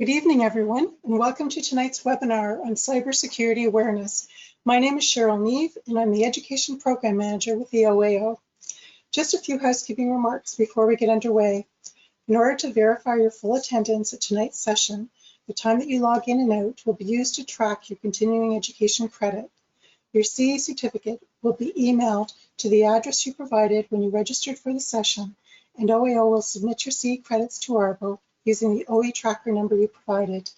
Good evening, everyone, and welcome to tonight's webinar on cybersecurity awareness. My name is Cheryl Neve, and I'm the Education Program Manager with the OAO. Just a few housekeeping remarks before we get underway. In order to verify your full attendance at tonight's session, the time that you log in and out will be used to track your continuing education credit. Your CE certificate will be emailed to the address you provided when you registered for the session, and OAO will submit your CE credits to ARBO using the OE tracker number you provided.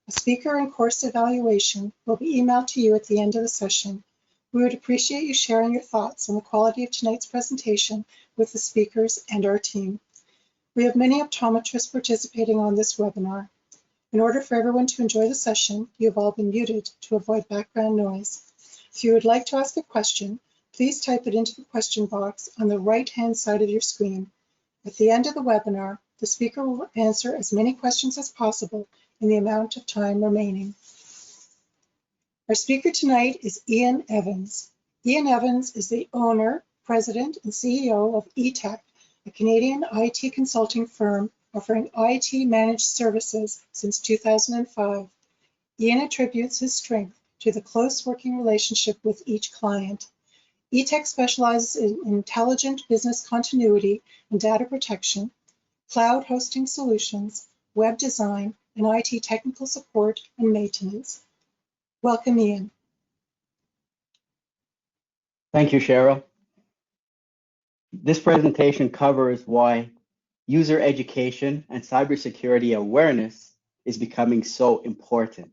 A speaker and course evaluation will be emailed to you at the end of the session. We would appreciate you sharing your thoughts on the quality of tonight's presentation with the speakers and our team. We have many optometrists participating on this webinar. In order for everyone to enjoy the session, you have all been muted to avoid background noise. If you would like to ask a question, please type it into the question box on the right-hand side of your screen. At the end of the webinar, the speaker will answer as many questions as possible in the amount of time remaining. Our speaker tonight is Ian Evans. Ian Evans is the owner, president, and CEO of eTech, a Canadian IT consulting firm offering IT managed services since 2005. Ian attributes his strength to the close working relationship with each client. eTech specializes in intelligent business continuity and data protection, cloud hosting solutions, web design, and IT technical support and maintenance. Welcome, Ian. Thank you, Cheryl. This presentation covers why user education and cybersecurity awareness is becoming so important,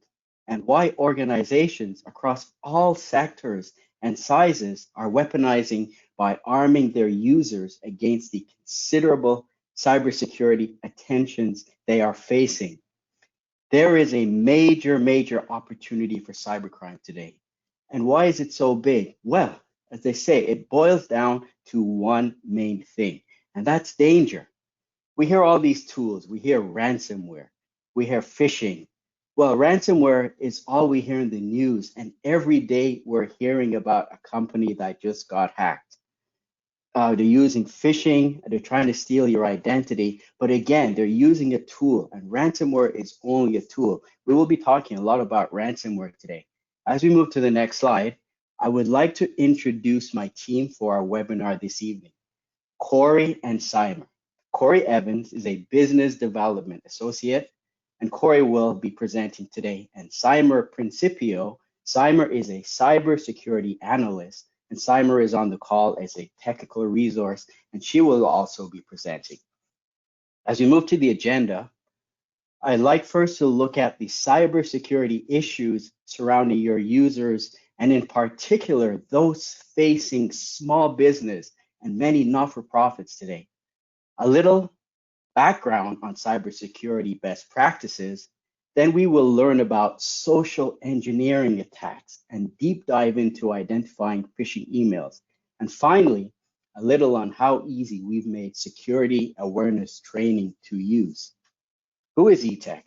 and why organizations across all sectors and sizes are weaponizing by arming their users against the considerable cybersecurity attentions they are facing. There is a major opportunity for cybercrime today. And why is it so big? Well, as they say, it boils down to one main thing, and that's danger. We hear all these tools. We hear ransomware. We hear phishing. Well, ransomware is all we hear in the news, and every day we're hearing about a company that just got hacked. They're using phishing, they're trying to steal your identity, but again, they're using a tool, and ransomware is only a tool. We will be talking a lot about ransomware today. As we move to the next slide, I would like to introduce my team for our webinar this evening, Corey and Simon. Corey Evans is a business development associate, and Corey will be presenting today. And Simon Principio, Simon is a cybersecurity analyst, and Simon is on the call as a technical resource, and she will also be presenting. As we move to the agenda, I'd like first to look at the cybersecurity issues surrounding your users, and in particular, those facing small business and many not-for-profits today. A little background on cybersecurity best practices, then we will learn about social engineering attacks and deep dive into identifying phishing emails. And finally, a little on how easy we've made security awareness training to use. Who is eTech?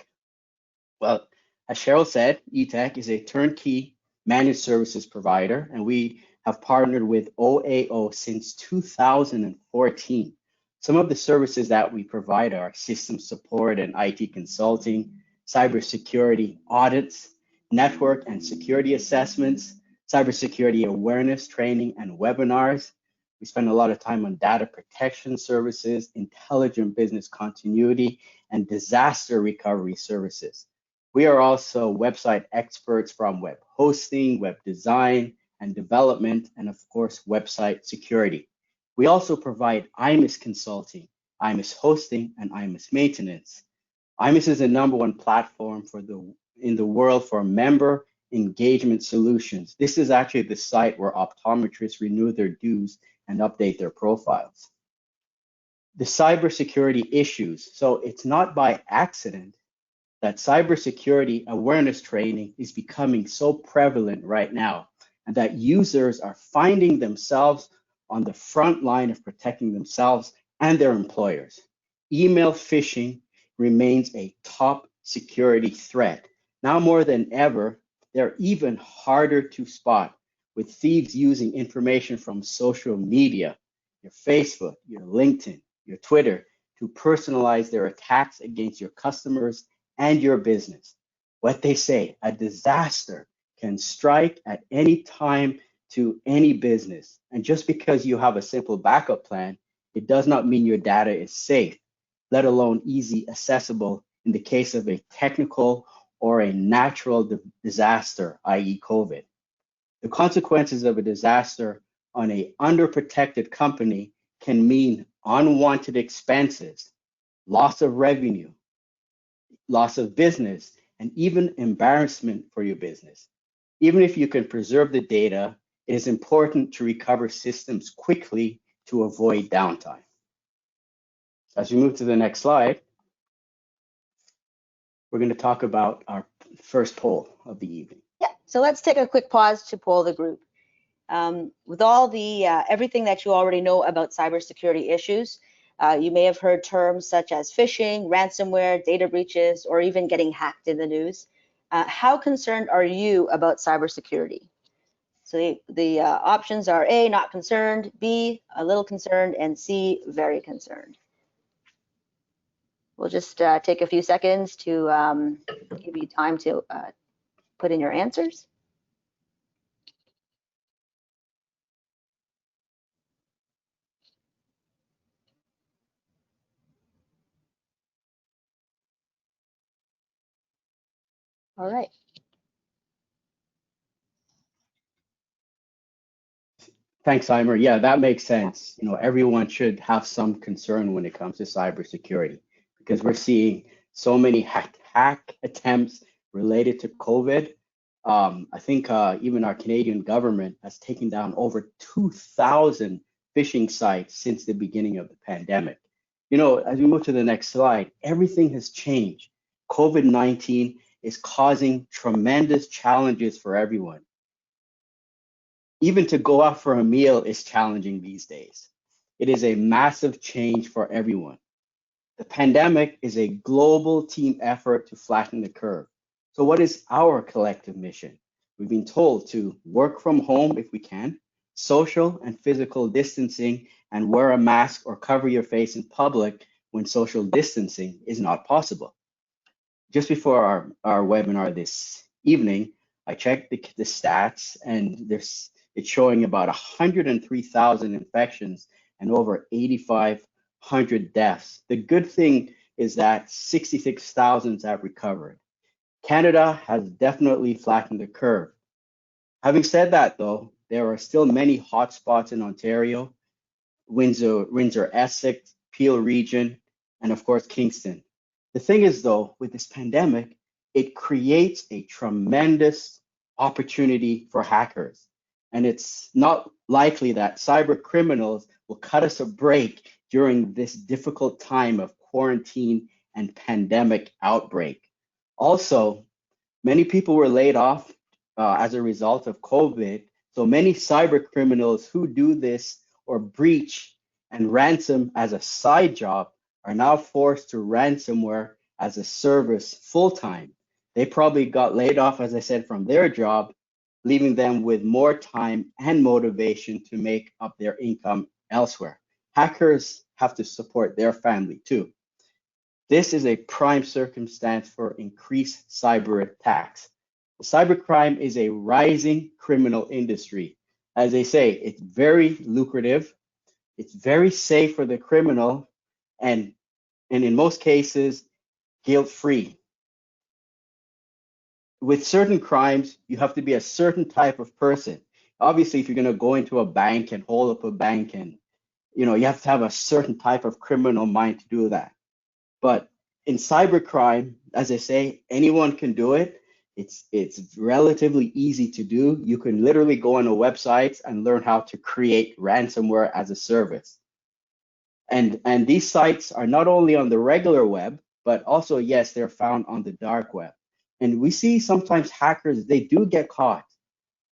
Well, as Cheryl said, eTech is a turnkey managed services provider, and we have partnered with OAO since 2014. Some of the services that we provide are system support and IT consulting, cybersecurity audits, network and security assessments, cybersecurity awareness training and webinars. We spend a lot of time on data protection services, intelligent business continuity, and disaster recovery services. We are also website experts from web hosting, web design and development, and of course, website security. We also provide IMIS consulting, IMIS hosting, and IMIS maintenance. IMIS is the #1 platform in the world for member engagement solutions. This is actually the site where optometrists renew their dues and update their profiles. The cybersecurity issues. So it's not by accident that cybersecurity awareness training is becoming so prevalent right now, and that users are finding themselves on the front line of protecting themselves and their employers. Email phishing remains a top security threat. Now more than ever, they're even harder to spot, with thieves using information from social media, your Facebook, your LinkedIn, your Twitter, to personalize their attacks against your customers and your business. What they say, a disaster can strike at any time to any business. And just because you have a simple backup plan, it does not mean your data is safe, let alone easy accessible in the case of a technical or a natural disaster, i.e. COVID. The consequences of a disaster on a underprotected company can mean unwanted expenses, loss of revenue, loss of business, and even embarrassment for your business. Even if you can preserve the data, it is important to recover systems quickly to avoid downtime. As we move to the next slide, we're going to talk about our first poll of the evening. Yeah, so let's take a quick pause to poll the group. With all the everything that you already know about cybersecurity issues, you may have heard terms such as phishing, ransomware, data breaches, or even getting hacked in the news. How concerned are you about cybersecurity? So the options are A, not concerned, B, a little concerned, and C, very concerned. We'll just take a few seconds to give you time to put in your answers. All right. Thanks, Eimer. Yeah, that makes sense. You know, everyone should have some concern when it comes to cybersecurity because we're seeing so many hack attempts related to COVID. I think even our Canadian government has taken down over 2,000 phishing sites since the beginning of the pandemic. You know, as we move to the next slide, everything has changed. COVID-19 is causing tremendous challenges for everyone. Even to go out for a meal is challenging these days. It is a massive change for everyone. The pandemic is a global team effort to flatten the curve. So what is our collective mission? We've been told to work from home if we can, social and physical distancing, and wear a mask or cover your face in public when social distancing is not possible. Just before our webinar this evening, I checked the stats, and it's showing about 103,000 infections and over 8,500 deaths. The good thing is that 66,000 have recovered. Canada has definitely flattened the curve. Having said that, though, there are still many hotspots in Ontario, Windsor, Essex, Peel region, and of course, Kingston. The thing is, though, with this pandemic, it creates a tremendous opportunity for hackers. And it's not likely that cyber criminals will cut us a break during this difficult time of quarantine and pandemic outbreak. Also, many people were laid off as a result of COVID. So many cyber criminals who do this or breach and ransom as a side job are now forced to ransomware as a service full-time. They probably got laid off, as I said, from their job, leaving them with more time and motivation to make up their income elsewhere. Hackers have to support their family too. This is a prime circumstance for increased cyber attacks. Cybercrime is a rising criminal industry. As they say, it's very lucrative, it's very safe for the criminal, and in most cases, guilt-free. With certain crimes, you have to be a certain type of person. Obviously, if you're going to go into a bank and hold up a bank, and you have to have a certain type of criminal mind to do that. But in cybercrime, as I say, anyone can do it. It's relatively easy to do. You can literally go on a website and learn how to create ransomware as a service. And these sites are not only on the regular web, but also, yes, they're found on the dark web. And we see sometimes hackers, they do get caught.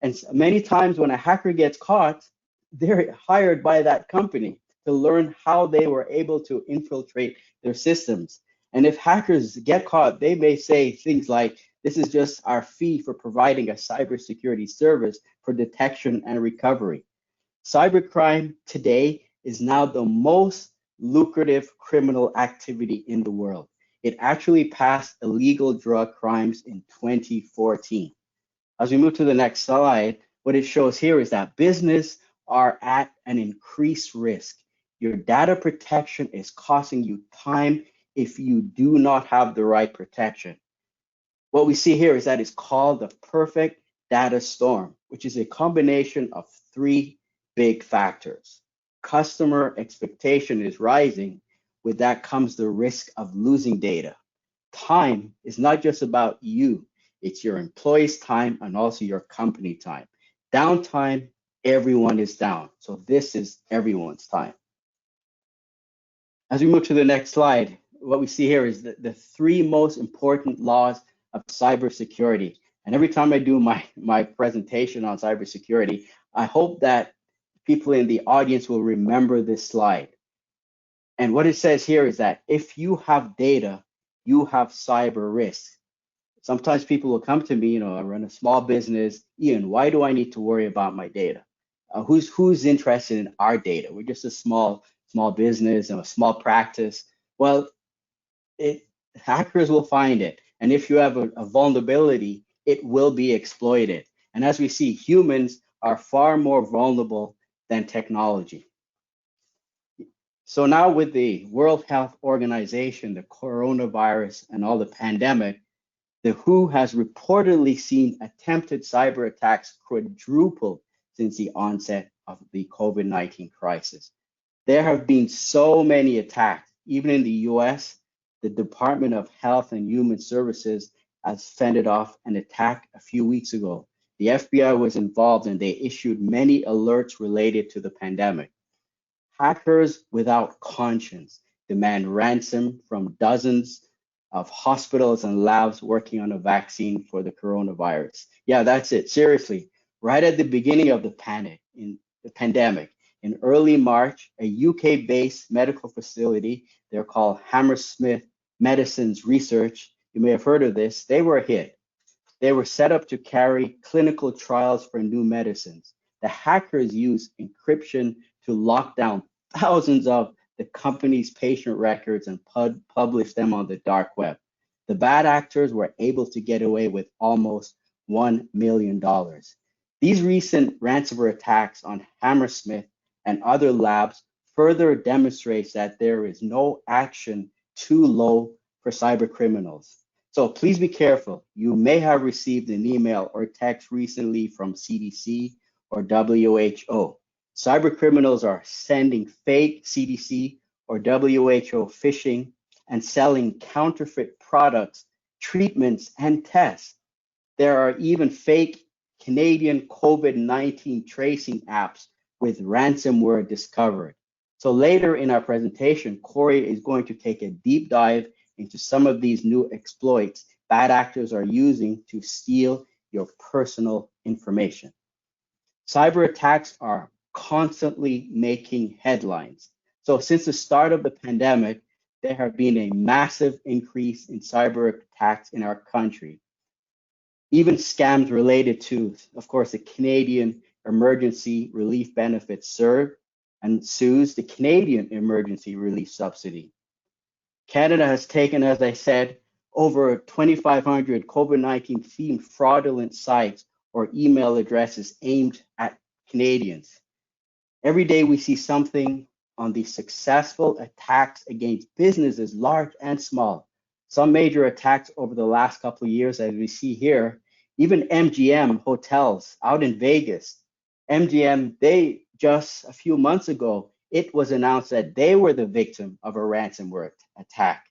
And many times when a hacker gets caught, they're hired by that company to learn how they were able to infiltrate their systems. And if hackers get caught, they may say things like, this is just our fee for providing a cybersecurity service for detection and recovery. Cybercrime today is now the most lucrative criminal activity in the world. It actually passed illegal drug crimes in 2014. As we move to the next slide, what it shows here is that business are at an increased risk. Your data protection is costing you time if you do not have the right protection. What we see here is that it's called the perfect data storm, which is a combination of three big factors. Customer expectation is rising. With that comes the risk of losing data. Time is not just about you, it's your employees' time and also your company time. Downtime, everyone is down. So this is everyone's time. As we move to the next slide, what we see here is the three most important laws of cybersecurity. And every time I do my presentation on cybersecurity, I hope that people in the audience will remember this slide. And what it says here is that if you have data, you have cyber risk. Sometimes people will come to me, I run a small business. Ian, why do I need to worry about my data? Who's interested in our data? We're just a small business and a small practice. Well, hackers will find it. And if you have a vulnerability, it will be exploited. And as we see, humans are far more vulnerable than technology. So now with the World Health Organization, the coronavirus, and all the pandemic, the WHO has reportedly seen attempted cyber attacks quadruple since the onset of the COVID-19 crisis. There have been so many attacks. Even in the US, the Department of Health and Human Services has fended off an attack a few weeks ago. The FBI was involved and they issued many alerts related to the pandemic. Hackers without conscience demand ransom from dozens of hospitals and labs working on a vaccine for the coronavirus. Yeah, that's it. Seriously, right at the beginning of the pandemic, in early March, a UK-based medical facility, they're called Hammersmith Medicines Research, you may have heard of this, they were hit. They were set up to carry clinical trials for new medicines. The hackers used encryption to lock down thousands of the company's patient records and publish them on the dark web. The bad actors were able to get away with almost $1 million. These recent ransomware attacks on Hammersmith and other labs further demonstrates that there is no action too low for cyber criminals. So please be careful. You may have received an email or text recently from CDC or WHO. Cyber criminals are sending fake CDC or WHO phishing and selling counterfeit products, treatments, and tests. There are even fake Canadian COVID-19 tracing apps with ransomware discovered. So later in our presentation, Corey is going to take a deep dive into some of these new exploits bad actors are using to steal your personal information. Cyber attacks are constantly making headlines. So since the start of the pandemic, there have been a massive increase in cyber attacks in our country. Even scams related to, of course, the Canadian Emergency Relief Benefit CERB and CEWS, the Canadian Emergency Relief Subsidy. Canada has taken, as I said, over 2,500 COVID-19 themed fraudulent sites or email addresses aimed at Canadians. Every day we see something on the successful attacks against businesses, large and small. Some major attacks over the last couple of years, as we see here, even MGM hotels out in Vegas. MGM, they just a few months ago, it was announced that they were the victim of a ransomware attack.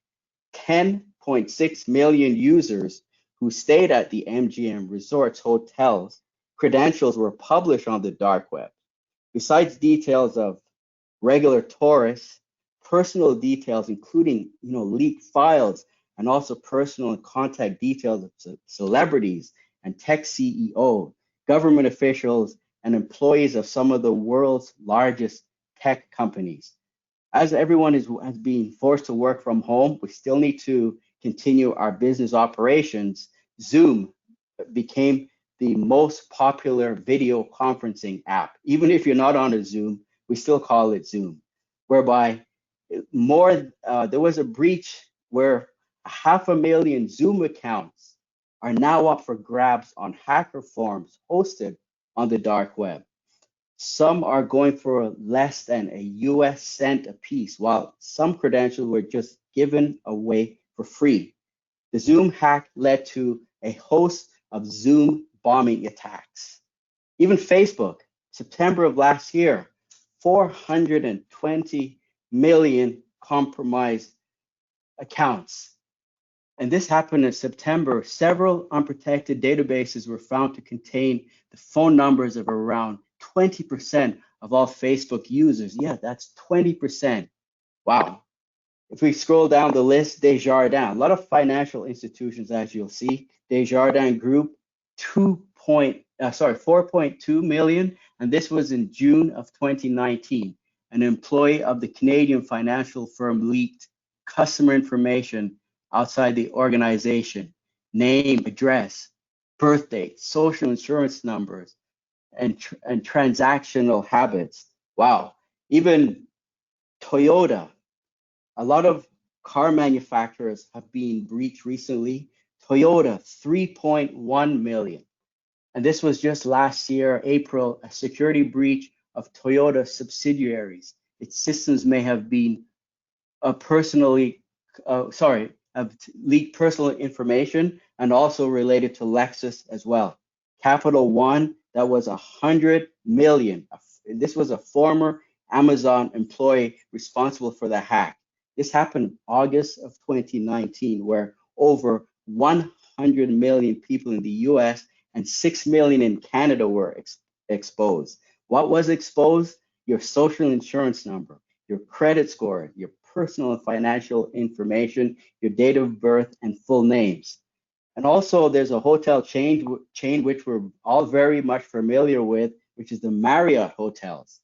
10.6 million users who stayed at the MGM resorts hotels, credentials were published on the dark web. Besides details of regular tourists, personal details, including leaked files, and also personal and contact details of celebrities and tech CEO, government officials, and employees of some of the world's largest tech companies. As everyone has been forced to work from home, we still need to continue our business operations. Zoom became the most popular video conferencing app. Even if you're not on a Zoom, we still call it Zoom, whereby there was a breach where 500,000 Zoom accounts are now up for grabs on hacker forums hosted on the dark web. Some are going for less than a US cent a piece, while some credentials were just given away for free. The Zoom hack led to a host of Zoom bombing attacks. Even Facebook, September of last year, 420 million compromised accounts. And this happened in September. Several unprotected databases were found to contain the phone numbers of around 20% of all Facebook users. Yeah, that's 20%. Wow. If we scroll down the list, Desjardins, a lot of financial institutions, as you'll see, Desjardins Group, 4.2 million, and this was in June of 2019. An employee of the Canadian financial firm leaked customer information outside the organization, name, address, birth date, social insurance numbers, and transactional habits. Wow. Even Toyota, a lot of car manufacturers have been breached recently. Toyota, 3.1 million. And this was just last year, April, a security breach of Toyota subsidiaries. Its systems may have been have leaked personal information and also related to Lexus as well. Capital One, that was 100 million. This was a former Amazon employee responsible for the hack. This happened August of 2019, where over 100 million people in the US and 6 million in Canada were exposed. What was exposed? Your social insurance number, your credit score, your personal and financial information, your date of birth, and full names. And also, there's a hotel chain which we're all very much familiar with, which is the Marriott hotels.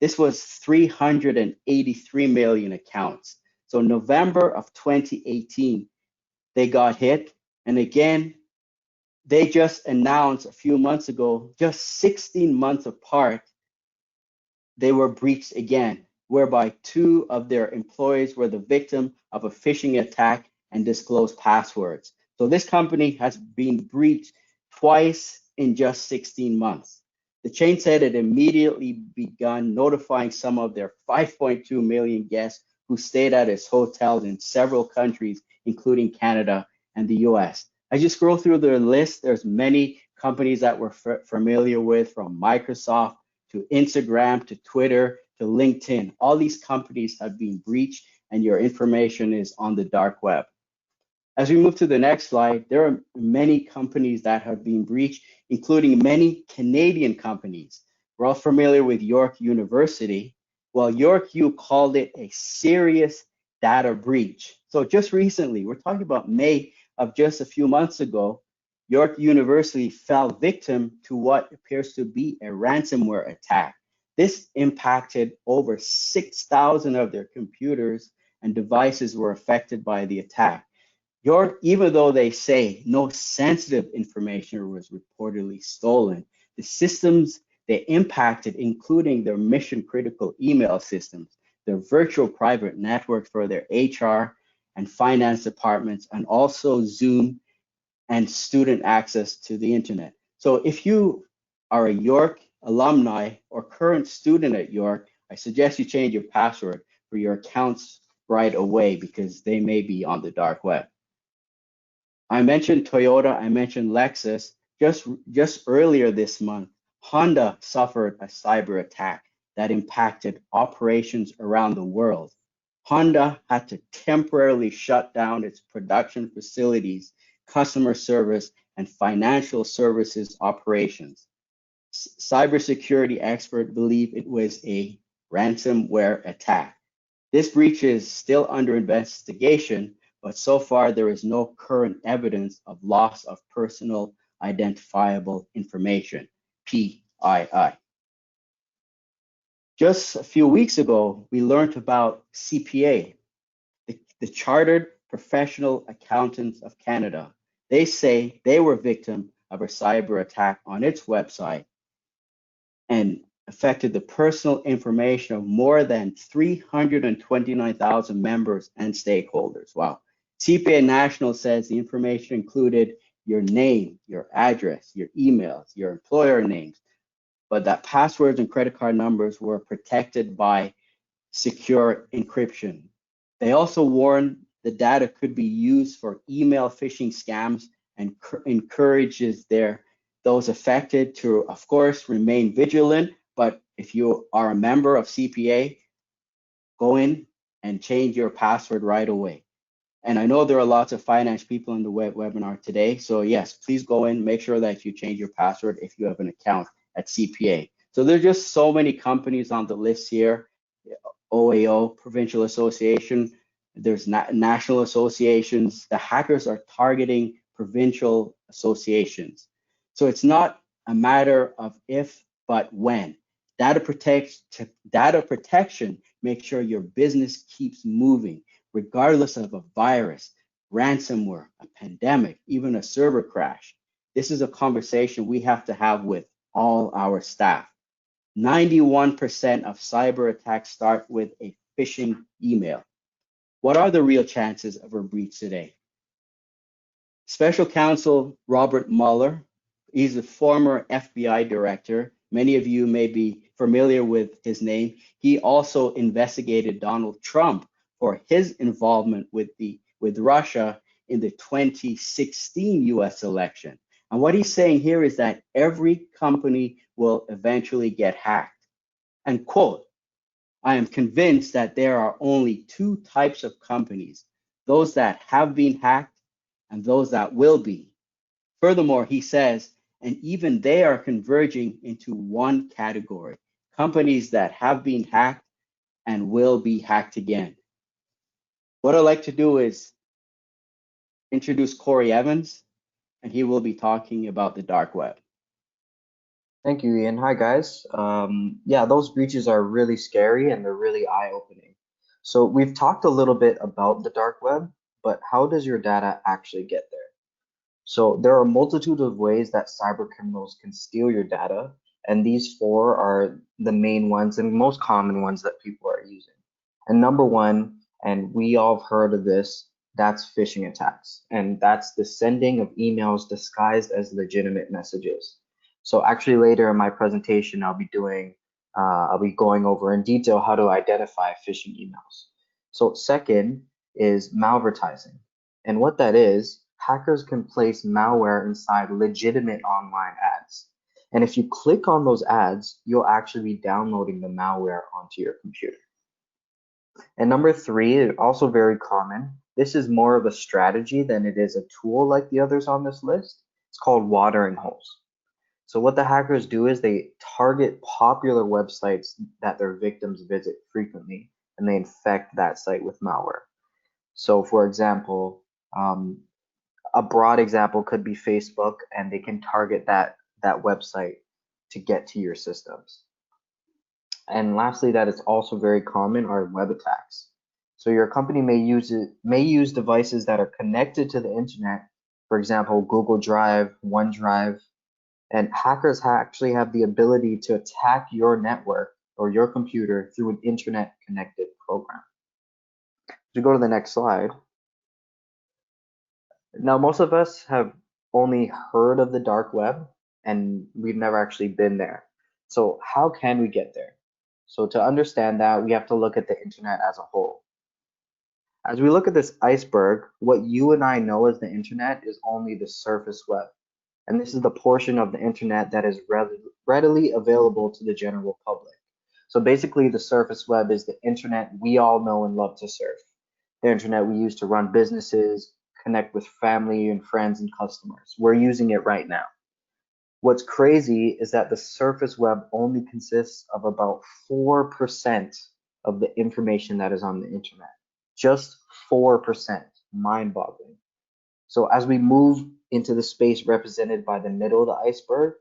This was 383 million accounts. So November of 2018, they got hit. And again, they just announced a few months ago, just 16 months apart, they were breached again, whereby 2 of their employees were the victim of a phishing attack and disclosed passwords. So this company has been breached twice in just 16 months. The chain said it immediately began notifying some of their 5.2 million guests who stayed at its hotels in several countries, including Canada and the US. As you scroll through the list, there's many companies that we're familiar with, from Microsoft to Instagram to Twitter to LinkedIn. All these companies have been breached and your information is on the dark web. As we move to the next slide, there are many companies that have been breached, including many Canadian companies. We're all familiar with York University. Well, York U called it a serious data breach. So just recently, we're talking about May of just a few months ago, York University fell victim to what appears to be a ransomware attack. This impacted over 6,000 of their computers and devices were affected by the attack. York, even though they say no sensitive information was reportedly stolen, the systems they impacted, including their mission critical email systems, their virtual private network for their HR and finance departments, and also Zoom and student access to the internet. So if you are a York alumni or current student at York, I suggest you change your password for your accounts right away because they may be on the dark web. I mentioned Toyota, I mentioned Lexus. Just earlier this month, Honda suffered a cyber attack that impacted operations around the world. Honda had to temporarily shut down its production facilities, customer service, and financial services operations. Cybersecurity experts believe it was a ransomware attack. This breach is still under investigation, but so far there is no current evidence of loss of personal identifiable information, PII. Just a few weeks ago, we learned about CPA, the Chartered Professional Accountants of Canada. They say they were victim of a cyber attack on its website and affected the personal information of more than 329,000 members and stakeholders. Wow. CPA National says the information included your name, your address, your emails, your employer names, but that passwords and credit card numbers were protected by secure encryption. They also warn the data could be used for email phishing scams and encourages those affected to, of course, remain vigilant. But if you are a member of CPA, go in and change your password right away. And I know there are lots of finance people in the webinar today. So yes, please go in, make sure that you change your password if you have an account at CPA. So there's just so many companies on the list here. OAO, Provincial Association, there's national associations. The hackers are targeting provincial associations. So it's not a matter of if, but when. Data protection makes sure your business keeps moving, regardless of a virus, ransomware, a pandemic, even a server crash. This is a conversation we have to have with all our staff. 91% of cyber attacks start with a phishing email. What are the real chances of a breach today? Special Counsel Robert Mueller, he's a former FBI director. Many of you may be familiar with his name. He also investigated Donald Trump for his involvement with Russia in the 2016 US election. And what he's saying here is that every company will eventually get hacked. And quote, I am convinced that there are only two types of companies, those that have been hacked and those that will be. Furthermore, he says, and even they are converging into one category, companies that have been hacked and will be hacked again. What I'd like to do is introduce Corey Evans, and he will be talking about the dark web. Thank you, Ian. Hi, guys. Yeah, those breaches are really scary and they're really eye-opening. So we've talked a little bit about the dark web, but how does your data actually get there? So there are a multitude of ways that cyber criminals can steal your data, and these four are the main ones and most common ones that people are using. And number one, and we all have heard of this, that's phishing attacks. And that's the sending of emails disguised as legitimate messages. So actually later in my presentation, I'll be going over in detail how to identify phishing emails. So second is malvertising. And what that is, hackers can place malware inside legitimate online ads. And if you click on those ads, you'll actually be downloading the malware onto your computer. And number three, also very common, this is more of a strategy than it is a tool like the others on this list. It's called watering holes. So what the hackers do is they target popular websites that their victims visit frequently, and they infect that site with malware. So for example, a broad example could be Facebook, and they can target that website to get to your systems. And lastly, that is also very common are web attacks. So your company may use devices that are connected to the internet, for example, Google Drive, OneDrive, and hackers actually have the ability to attack your network or your computer through an internet connected program. To go to the next slide. Now, most of us have only heard of the dark web and we've never actually been there. So how can we get there? So to understand that, we have to look at the internet as a whole. As we look at this iceberg, what you and I know as the internet is only the surface web. And this is the portion of the internet that is readily available to the general public. So basically the surface web is the internet we all know and love to surf. The internet we use to run businesses, connect with family and friends and customers. We're using it right now. What's crazy is that the surface web only consists of about 4% of the information that is on the internet. Just 4%, mind-boggling. So as we move into the space represented by the middle of the iceberg,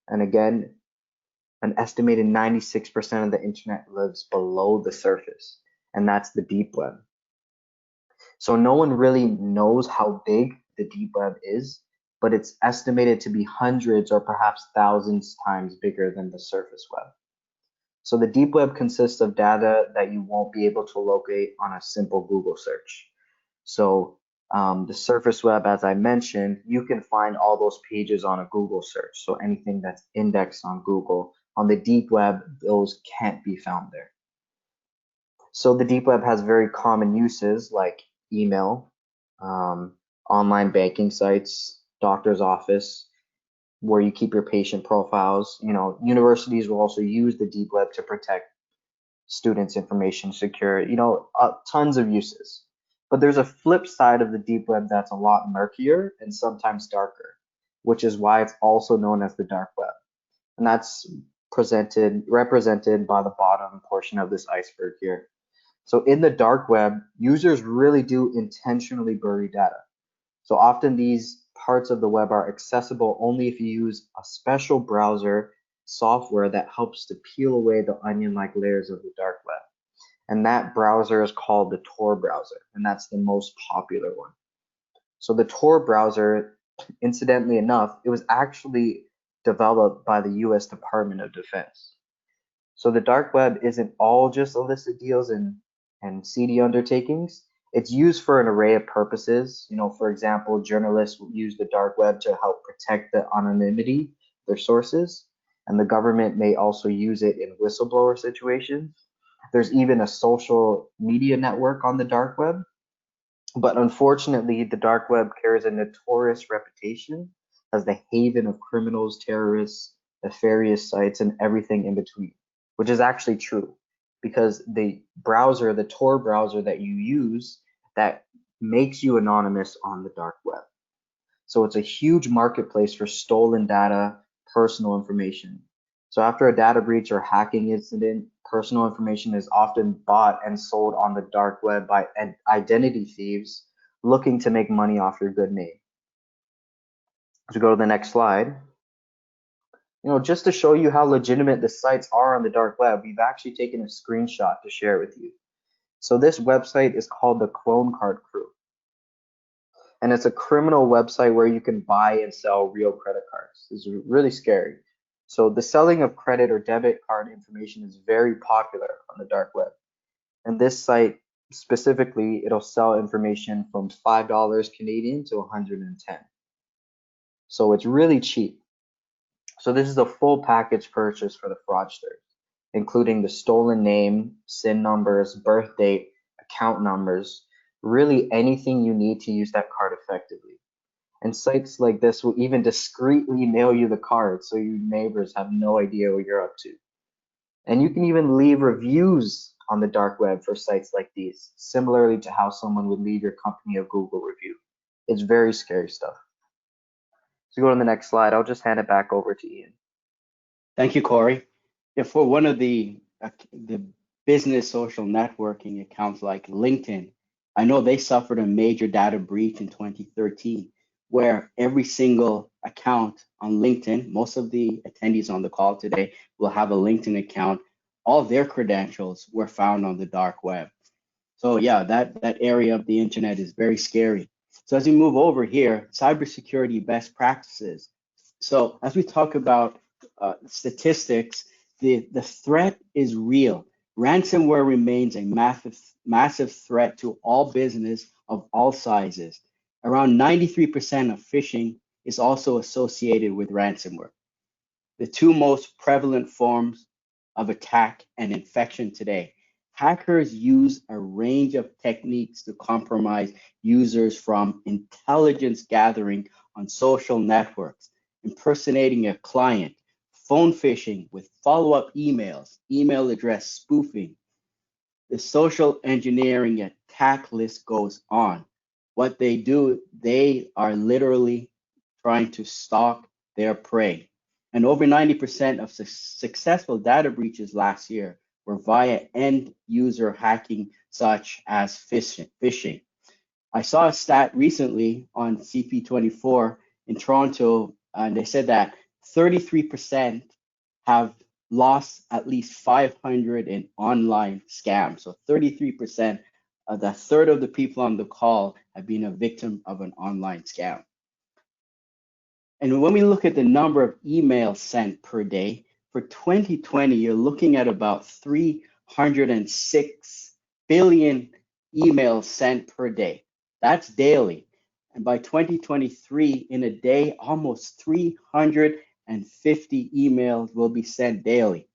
and again, an estimated 96% of the internet lives below the surface, and that's the deep web. So no one really knows how big the deep web is, but it's estimated to be hundreds or perhaps thousands times bigger than the surface web. So the deep web consists of data that you won't be able to locate on a simple Google search. So The surface web, as I mentioned, you can find all those pages on a Google search. So anything that's indexed on Google. On the deep web, those can't be found there. So the deep web has very common uses like email, online banking sites, doctor's office, where you keep your patient profiles. Universities will also use the deep web to protect students' information secure, tons of uses. But there's a flip side of the deep web that's a lot murkier and sometimes darker, which is why it's also known as the dark web. And that's represented by the bottom portion of this iceberg here. So in the dark web, users really do intentionally bury data. So often these parts of the web are accessible only if you use a special browser software that helps to peel away the onion-like layers of the dark web. And that browser is called the Tor browser, and that's the most popular one. So the Tor browser, incidentally enough, it was actually developed by the US Department of Defense. So the dark web isn't all just illicit deals and seedy undertakings. It's used for an array of purposes. For example, journalists will use the dark web to help protect the anonymity of their sources, and the government may also use it in whistleblower situations. There's even a social media network on the dark web. But unfortunately, the dark web carries a notorious reputation as the haven of criminals, terrorists, nefarious sites, and everything in between, which is actually true because the Tor browser that you use, that makes you anonymous on the dark web. So it's a huge marketplace for stolen data, personal information. So after a data breach or hacking incident, personal information is often bought and sold on the dark web by identity thieves looking to make money off your good name. To go to the next slide. Just to show you how legitimate the sites are on the dark web, we've actually taken a screenshot to share with you. So this website is called the Clone Card Crew. And it's a criminal website where you can buy and sell real credit cards. It's really scary. So the selling of credit or debit card information is very popular on the dark web. And this site specifically, it'll sell information from $5 Canadian to 110. So it's really cheap. So this is a full package purchase for the fraudsters, including the stolen name, SIN numbers, birth date, account numbers, really anything you need to use that card effectively. And sites like this will even discreetly mail you the card so your neighbors have no idea what you're up to. And you can even leave reviews on the dark web for sites like these, similarly to how someone would leave your company a Google review. It's very scary stuff. So go to the next slide. I'll just hand it back over to Ian. Thank you, Corey. For one of the business social networking accounts like LinkedIn, I know they suffered a major data breach in 2013, where every single account on LinkedIn, most of the attendees on the call today will have a LinkedIn account. All their credentials were found on the dark web. So yeah, that area of the internet is very scary. So as we move over here, cybersecurity best practices. So as we talk about statistics, the threat is real. Ransomware remains a massive threat to all business of all sizes. Around 93% of phishing is also associated with ransomware. The two most prevalent forms of attack and infection today. Hackers use a range of techniques to compromise users, from intelligence gathering on social networks, impersonating a client, phone phishing with follow-up emails, email address spoofing. The social engineering attack list goes on. What they do, they are literally trying to stalk their prey. And over 90% of successful data breaches last year were via end user hacking, such as phishing. I saw a stat recently on CP24 in Toronto, and they said that 33% have lost at least 500 in online scams. So 33%, a third of the people on the call have been a victim of an online scam. And when we look at the number of emails sent per day, for 2020, you're looking at about 306 billion emails sent per day. That's daily. And by 2023, in a day, almost 350 emails will be sent daily.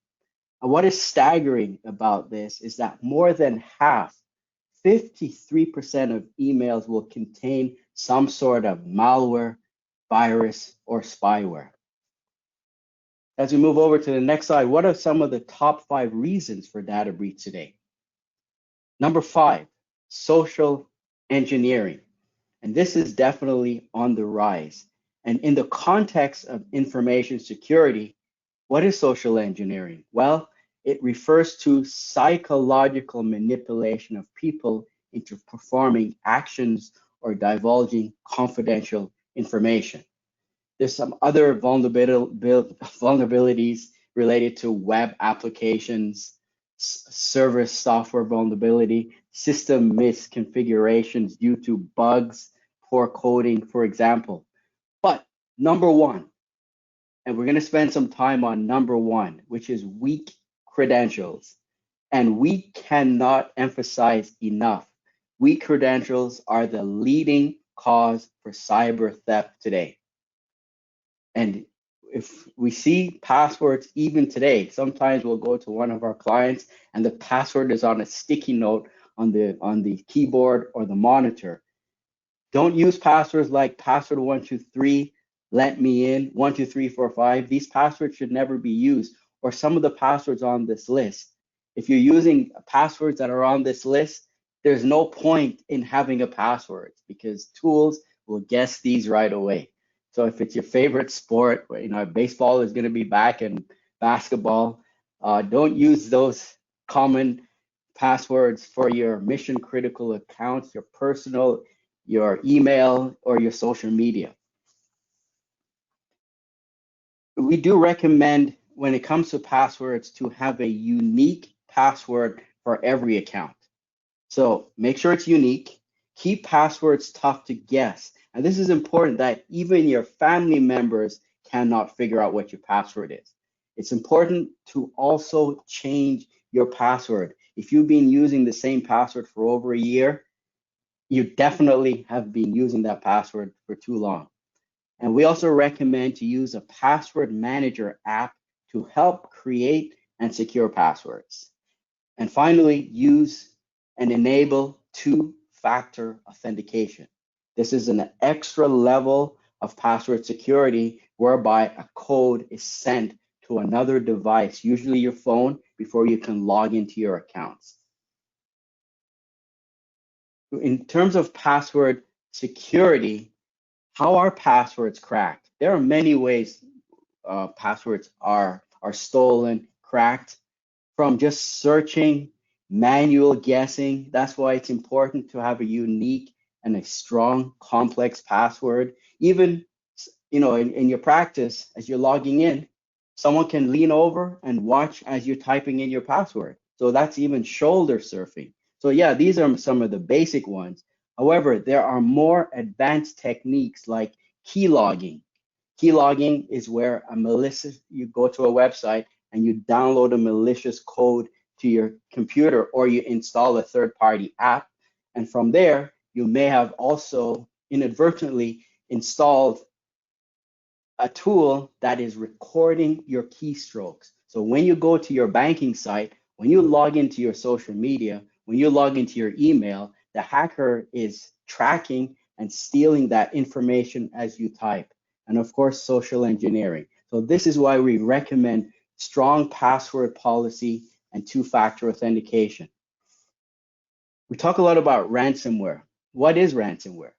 And what is staggering about this is that more than half, 53% of emails will contain some sort of malware, virus, or spyware. As we move over to the next slide, what are some of the top 5 reasons for data breach today? Number 5, social engineering. And this is definitely on the rise. And in the context of information security, what is social engineering? Well, it refers to psychological manipulation of people into performing actions or divulging confidential information. There's some other vulnerabilities related to web applications, server software vulnerability, system misconfigurations due to bugs, poor coding, for example. But number one, and we're going to spend some time on number one, which is weak credentials. And we cannot emphasize enough, weak credentials are the leading cause for cyber theft today. And if we see passwords even today, sometimes we'll go to one of our clients and the password is on a sticky note on the keyboard or the monitor. Don't use passwords like password 123, let me in, 12345. These passwords should never be used, or some of the passwords on this list. If you're using passwords that are on this list, there's no point in having a password because tools will guess these right away. So if it's your favorite sport, baseball is going to be back and basketball, don't use those common passwords for your mission critical accounts, your personal, your email, or your social media. We do recommend when it comes to passwords to have a unique password for every account. So make sure it's unique. Keep passwords tough to guess. And this is important that even your family members cannot figure out what your password is. It's important to also change your password. If you've been using the same password for over a year, you definitely have been using that password for too long. And we also recommend to use a password manager app to help create and secure passwords. And finally, use and enable two-factor authentication. This is an extra level of password security whereby a code is sent to another device, usually your phone, before you can log into your accounts. In terms of password security, how are passwords cracked? There are many ways passwords are stolen, cracked, from just searching, manual guessing. That's why it's important to have a unique and a strong, complex password. Even, in your practice, as you're logging in, someone can lean over and watch as you're typing in your password. So that's even shoulder surfing. So yeah, these are some of the basic ones. However, there are more advanced techniques like key logging. Key logging is where you go to a website and you download a malicious code to your computer or you install a third-party app. And from there, you may have also inadvertently installed a tool that is recording your keystrokes. So when you go to your banking site, when you log into your social media, when you log into your email, the hacker is tracking and stealing that information as you type. And of course, social engineering. So this is why we recommend strong password policy and two-factor authentication. We talk a lot about ransomware. What is ransomware?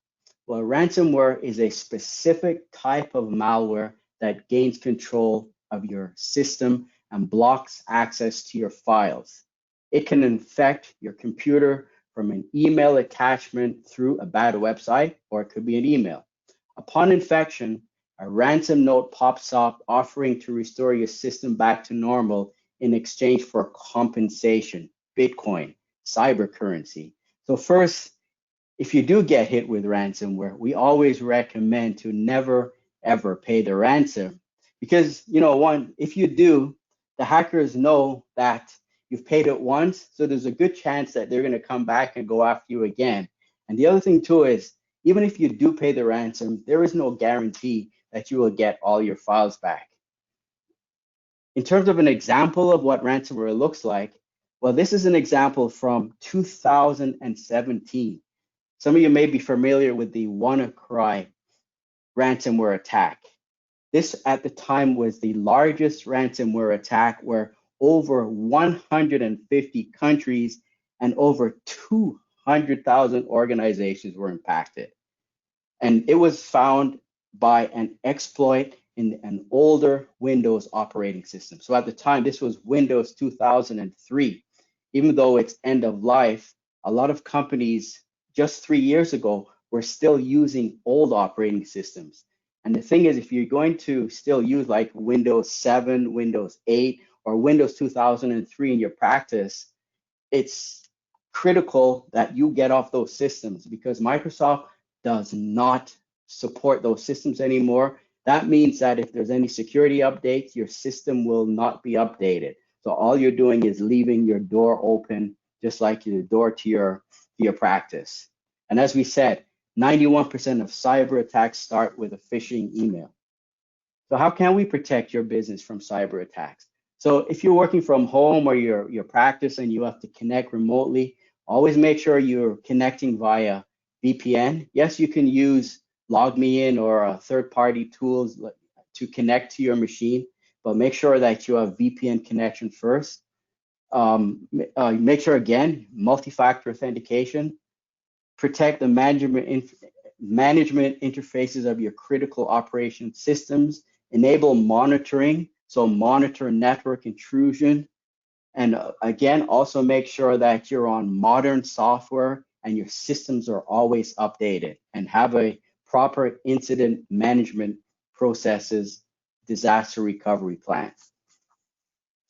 Well, ransomware is a specific type of malware that gains control of your system and blocks access to your files. It can infect your computer from an email attachment through a bad website, or it could be an email. Upon infection, a ransom note pops up offering to restore your system back to normal in exchange for compensation, Bitcoin, cyber currency. So first, if you do get hit with ransomware, we always recommend to never, ever pay the ransom because, if you do, the hackers know that you've paid it once, so there's a good chance that they're going to come back and go after you again. And the other thing too is, even if you do pay the ransom, there is no guarantee that you will get all your files back. In terms of an example of what ransomware looks like, well, this is an example from 2017. Some of you may be familiar with the WannaCry ransomware attack. This at the time was the largest ransomware attack where over 150 countries and over 200,000 organizations were impacted. And it was found by an exploit in an older Windows operating system. So at the time, this was Windows 2003. Even though it's end of life, a lot of companies just 3 years ago were still using old operating systems. And the thing is, if you're going to still use like Windows 7, Windows 8, or Windows 2003 in your practice, it's critical that you get off those systems because Microsoft does not support those systems anymore. That means that if there's any security updates, your system will not be updated. So all you're doing is leaving your door open, just like the door to your practice. And as we said, 91% of cyber attacks start with a phishing email. So how can we protect your business from cyber attacks? So if you're working from home or your practice and you have to connect remotely, always make sure you're connecting via VPN. Yes, you can use LogMeIn or third-party tools to connect to your machine, but make sure that you have VPN connection first. Make sure, again, multi-factor authentication. Protect the management interfaces of your critical operation systems. Enable monitoring, so monitor network intrusion. And again, also make sure that you're on modern software and your systems are always updated and have a proper incident management processes, disaster recovery plan.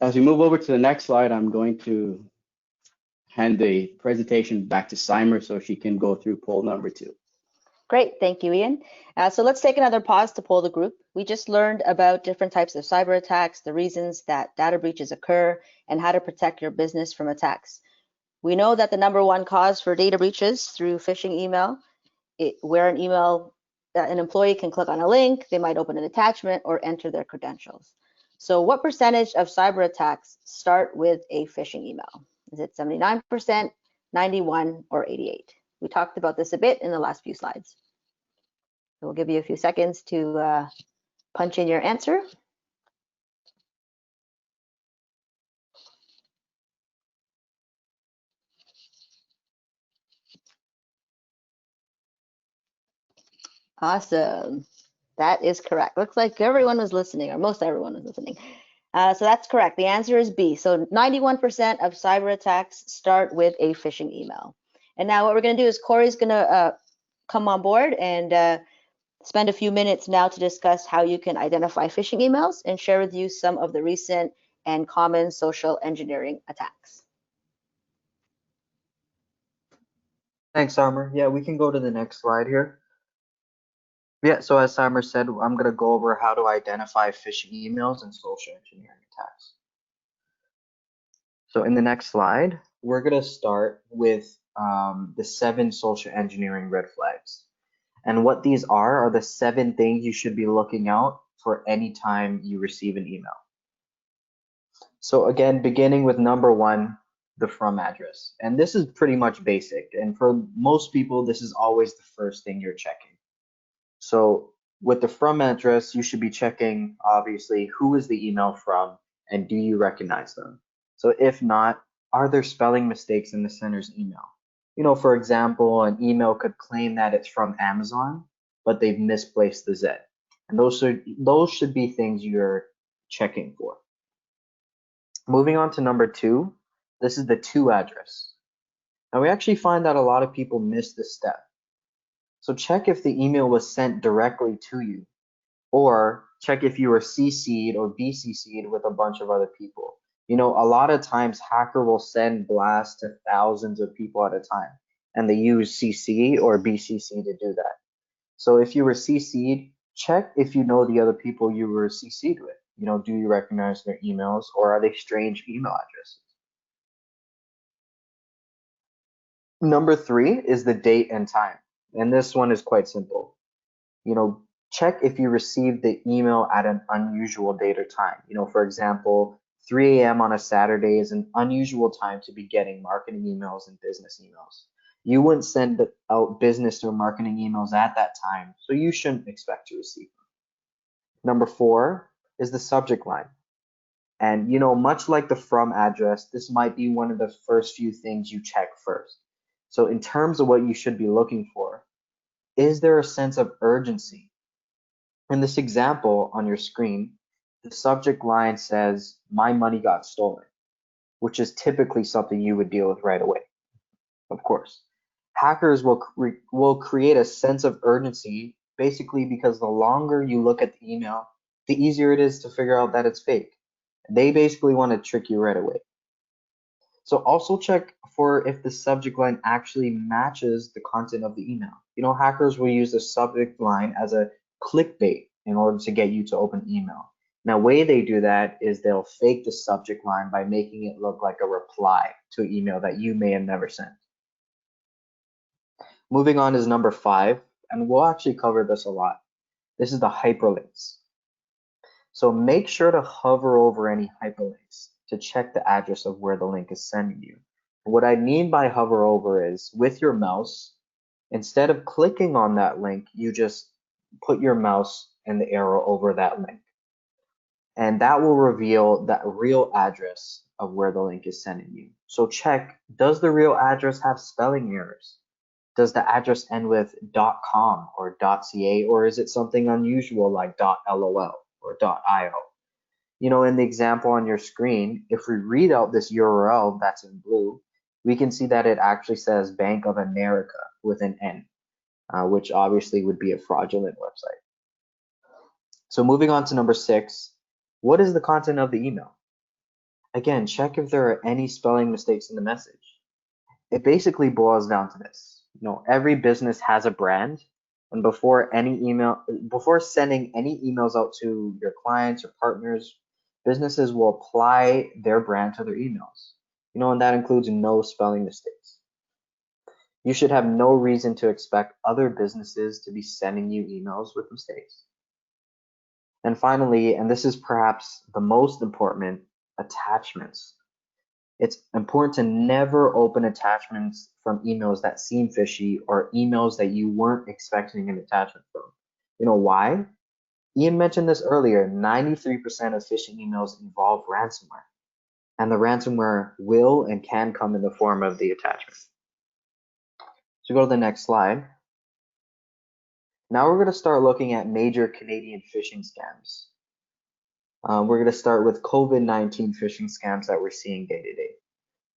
As we move over to the next slide, I'm going to hand the presentation back to Seimer so she can go through poll number 2. Great, thank you, Ian. So let's take another pause to poll the group. We just learned about different types of cyber attacks, the reasons that data breaches occur, and how to protect your business from attacks. We know that the #1 cause for data breaches through phishing email, where an employee can click on a link, they might open an attachment or enter their credentials. So what percentage of cyber attacks start with a phishing email? Is it 79%, 91, or 88? We talked about this a bit in the last few slides. So we'll give you a few seconds to punch in your answer. Awesome. That is correct. Looks like everyone was listening, or most everyone was listening. So that's correct. The answer is B. So 91% of cyber attacks start with a phishing email. And now what we're going to do is Corey's going to come on board and spend a few minutes now to discuss how you can identify phishing emails and share with you some of the recent and common social engineering attacks. Thanks, Summer. Yeah, we can go to the next slide here. Yeah, so as Summer said, I'm going to go over how to identify phishing emails and social engineering attacks. So in the next slide, we're going to start with the 7 social engineering red flags. And what these are the 7 things you should be looking out for any time you receive an email. So again, beginning with #1, the from address. And this is pretty much basic. And for most people, this is always the first thing you're checking. So with the from address, you should be checking, obviously, who is the email from and do you recognize them? So if not, are there spelling mistakes in the sender's email? You know, for example, an email could claim that it's from Amazon, but they've misplaced the Z. And those should be things you're checking for. Moving on to #2, this is the to address. Now we actually find that a lot of people miss this step. So check if the email was sent directly to you, or check if you were CC'd or BCC'd with a bunch of other people. You know, a lot of times hacker will send blasts to thousands of people at a time, and they use CC or BCC to do that. So if you were CC'd, check if you know the other people you were CC'd with. You know, do you recognize their emails, or are they strange email addresses? Number 3 is the date and time. And this one is quite simple. Check if you received the email at an unusual date or time. For example, 3 a.m. on a Saturday is an unusual time to be getting marketing emails and business emails. You wouldn't send out business or marketing emails at that time, so you shouldn't expect to receive them. Number 4 is the subject line. And much like the from address, this might be one of the first few things you check first. So in terms of what you should be looking for, is there a sense of urgency? In this example on your screen, the subject line says, "My money got stolen," which is typically something you would deal with right away, of course. Hackers will create a sense of urgency basically because the longer you look at the email, the easier it is to figure out that it's fake. They basically want to trick you right away. So also check for if the subject line actually matches the content of the email. Hackers will use the subject line as a clickbait in order to get you to open email. Now, way they do that is they'll fake the subject line by making it look like a reply to an email that you may have never sent. Moving on is number 5, and we'll actually cover this a lot. This is the hyperlinks. So make sure to hover over any hyperlinks to check the address of where the link is sending you. What I mean by hover over is with your mouse, instead of clicking on that link, you just put your mouse and the arrow over that link. And that will reveal that real address of where the link is sending you. So check, does the real address have spelling errors? Does the address end with .com or .ca, or is it something unusual like .lol or .io? In the example on your screen, if we read out this URL that's in blue, we can see that it actually says Bank of America with an N, which obviously would be a fraudulent website. So moving on to number 6, what is the content of the email? Again, check if there are any spelling mistakes in the message. It basically boils down to this. Every business has a brand, and before sending any emails out to your clients or partners, businesses will apply their brand to their emails. And that includes no spelling mistakes. You should have no reason to expect other businesses to be sending you emails with mistakes. And finally, and this is perhaps the most important, attachments. It's important to never open attachments from emails that seem fishy or emails that you weren't expecting an attachment from. Why? Ian mentioned this earlier, 93% of phishing emails involve ransomware. And the ransomware will and can come in the form of the attachment. So go to the next slide. Now we're going to start looking at major Canadian phishing scams. We're going to start with COVID-19 phishing scams that we're seeing day to day.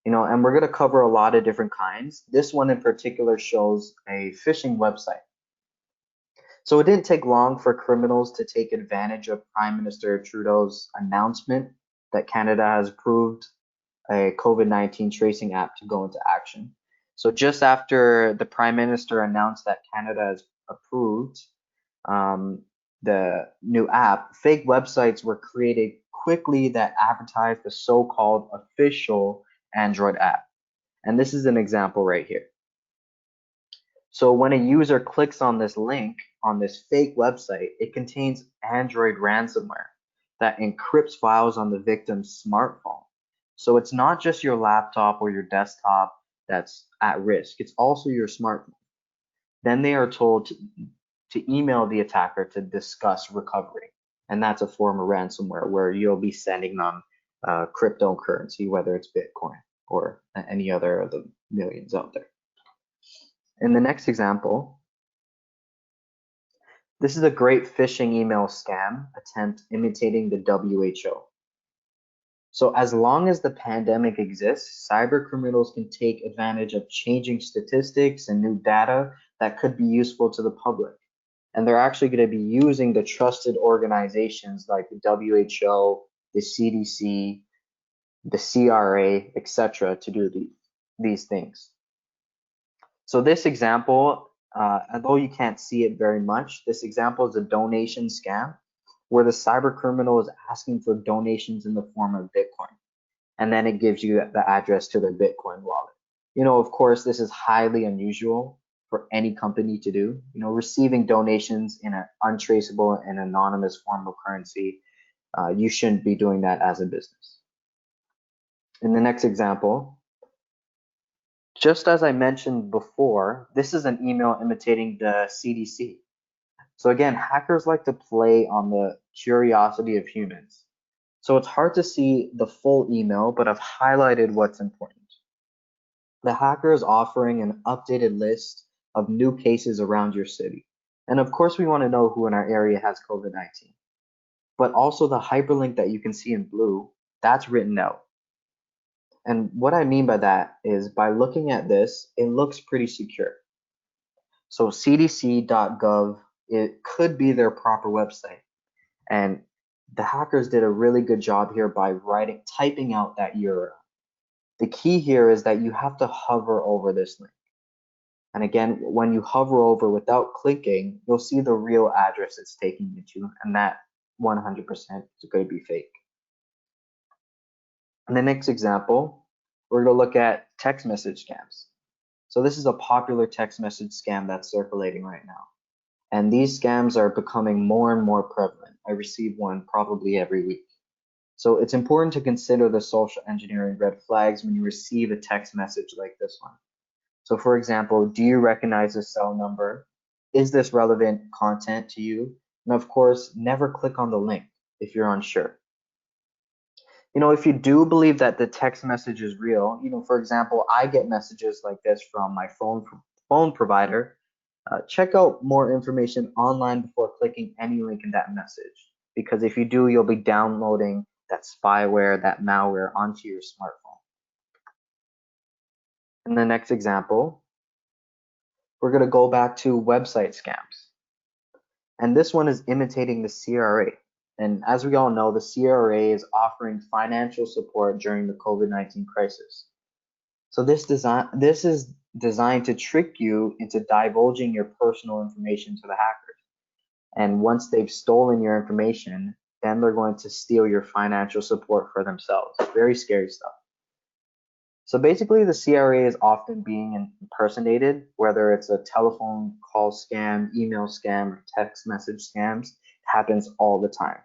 And we're going to cover a lot of different kinds. This one in particular shows a phishing website. So it didn't take long for criminals to take advantage of Prime Minister Trudeau's announcement that Canada has approved a COVID-19 tracing app to go into action. So just after the Prime Minister announced that Canada has approved the new app, fake websites were created quickly that advertised the so-called official Android app. And this is an example right here. So when a user clicks on this link on this fake website, it contains Android ransomware that encrypts files on the victim's smartphone. So it's not just your laptop or your desktop that's at risk, it's also your smartphone. Then they are told to email the attacker to discuss recovery. And that's a form of ransomware where you'll be sending them cryptocurrency, whether it's Bitcoin or any other of the millions out there. In the next example, this is a great phishing email scam attempt imitating the WHO. So as long as the pandemic exists, cyber criminals can take advantage of changing statistics and new data that could be useful to the public. And they're actually going to be using the trusted organizations like the WHO, the CDC, the CRA, etc. to do these things. So this example, although you can't see it very much, this example is a donation scam where the cyber criminal is asking for donations in the form of Bitcoin. And then it gives you the address to their Bitcoin wallet. Of course, this is highly unusual for any company to do. Receiving donations in an untraceable and anonymous form of currency, you shouldn't be doing that as a business. In the next example, just as I mentioned before, this is an email imitating the CDC. So again, hackers like to play on the curiosity of humans. So it's hard to see the full email, but I've highlighted what's important. The hacker is offering an updated list of new cases around your city. And of course, we want to know who in our area has COVID-19. But also the hyperlink that you can see in blue, that's written out. And what I mean by that is by looking at this, it looks pretty secure. So cdc.gov, it could be their proper website. And the hackers did a really good job here by typing out that URL. The key here is that you have to hover over this link. And again, when you hover over without clicking, you'll see the real address it's taking you to, and that 100% is going to be fake. In the next example, we're going to look at text message scams. So this is a popular text message scam that's circulating right now. And these scams are becoming more and more prevalent. I receive one probably every week. So it's important to consider the social engineering red flags when you receive a text message like this one. So for example, do you recognize the cell number? Is this relevant content to you? And of course, never click on the link if you're unsure. If you do believe that the text message is real, for example, I get messages like this from my phone provider. Check out more information online before clicking any link in that message, because if you do, you'll be downloading that spyware, that malware onto your smartphone. In the next example, we're going to go back to website scams. And this one is imitating the CRA. And as we all know, the CRA is offering financial support during the COVID-19 crisis. So this is designed to trick you into divulging your personal information to the hackers. And once they've stolen your information, then they're going to steal your financial support for themselves. Very scary stuff. So basically, the CRA is often being impersonated, whether it's a telephone call scam, email scam, or text message scams. It happens all the time.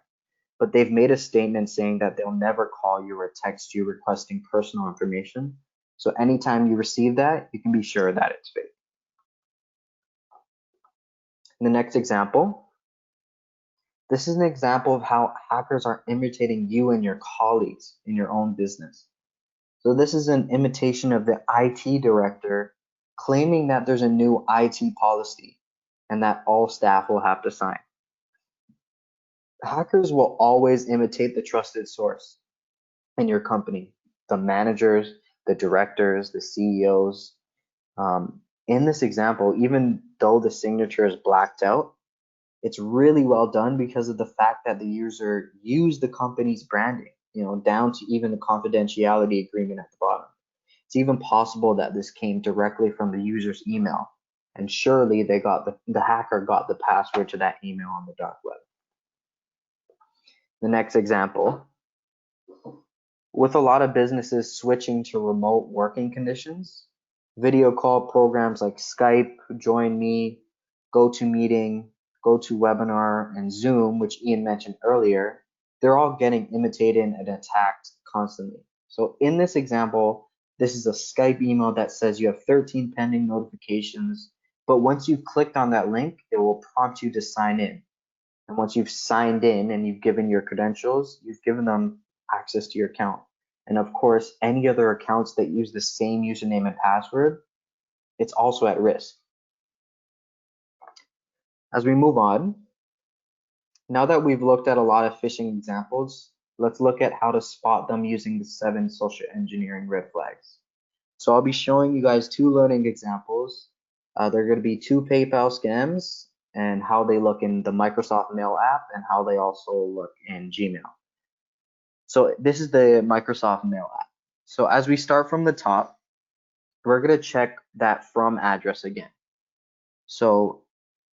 But they've made a statement saying that they'll never call you or text you requesting personal information. So anytime you receive that, you can be sure that it's fake. In the next example, this is an example of how hackers are imitating you and your colleagues in your own business. So this is an imitation of the IT director claiming that there's a new IT policy and that all staff will have to sign. Hackers will always imitate the trusted source in your company, the managers, the directors, the CEOs. In this example, even though the signature is blacked out, it's really well done because of the fact that the user used the company's branding, down to even the confidentiality agreement at the bottom. It's even possible that this came directly from the user's email, and surely the hacker got the password to that email on the dark web. The next example, with a lot of businesses switching to remote working conditions, video call programs like Skype, Join Me, GoToMeeting, GoToWebinar, and Zoom, which Ian mentioned earlier, they're all getting imitated and attacked constantly. So in this example, this is a Skype email that says you have 13 pending notifications, but once you've clicked on that link, it will prompt you to sign in. And once you've signed in and you've given your credentials, you've given them access to your account. And of course, any other accounts that use the same username and password, it's also at risk. As we move on, now that we've looked at a lot of phishing examples, let's look at how to spot them using the 7 social engineering red flags. So I'll be showing you guys 2 learning examples. They're going to be 2 PayPal scams and how they look in the Microsoft Mail app and how they also look in Gmail. So this is the Microsoft Mail app. So as we start from the top, we're going to check that from address again. So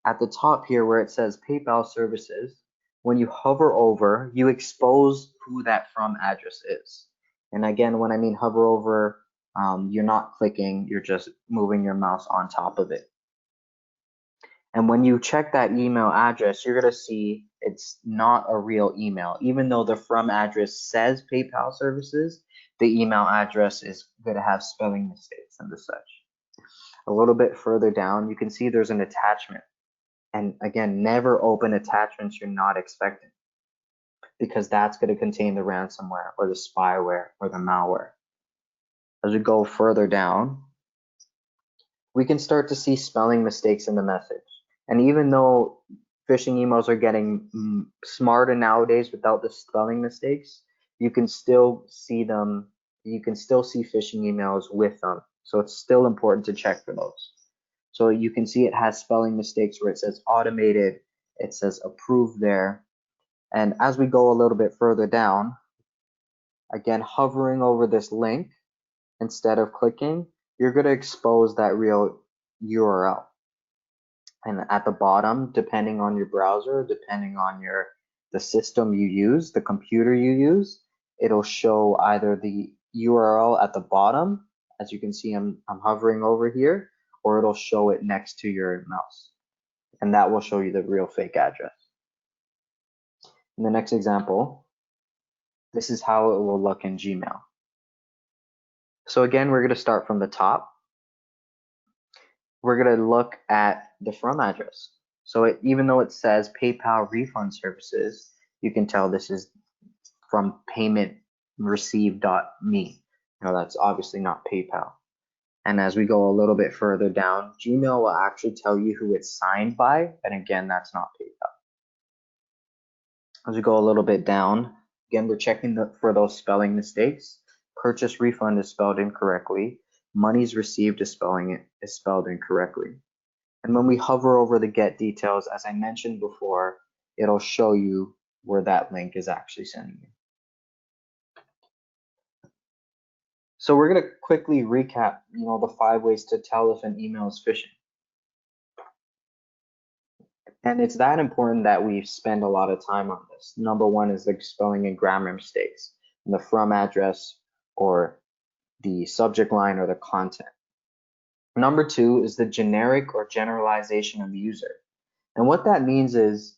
at the top here where it says PayPal services, when you hover over, you expose who that from address is. And again, when I mean hover over, You're not clicking, you're just moving your mouse on top of it. And when you check that email address, you're going to see it's not a real email. Even though the from address says PayPal services, the email address is going to have spelling mistakes and the such. A little bit further down, you can see there's an attachment. And again, never open attachments you're not expecting, because that's going to contain the ransomware or the spyware or the malware. As we go further down, we can start to see spelling mistakes in the message. And even though phishing emails are getting smarter nowadays without the spelling mistakes, you can still see them. You can still see phishing emails with them. So it's still important to check for those. So you can see it has spelling mistakes where it says automated, it says approved there. And as we go a little bit further down, again, hovering over this link instead of clicking, you're going to expose that real URL. And at the bottom, depending on your browser, depending on the system you use, the computer you use, it'll show either the URL at the bottom, as you can see I'm hovering over here, or it'll show it next to your mouse. And that will show you the real fake address. In the next example, this is how it will look in Gmail. So again, we're going to start from the top. We're going to look at the from address. So even though it says PayPal refund services, you can tell this is from paymentreceived.me. Now that's obviously not PayPal. And as we go a little bit further down, Gmail will actually tell you who it's signed by. And again, that's not PayPal. As we go a little bit down, again, we're checking for those spelling mistakes. Purchase refund is spelled incorrectly. Monies received is spelled incorrectly. And when we hover over the get details, as I mentioned before, it'll show you where that link is actually sending you. So we're going to quickly recap, the 5 ways to tell if an email is phishing. And it's that important that we spend a lot of time on this. Number 1 is the spelling and grammar mistakes in the from address or the subject line or the content. Number 2 is the generic or generalization of the user. And what that means is,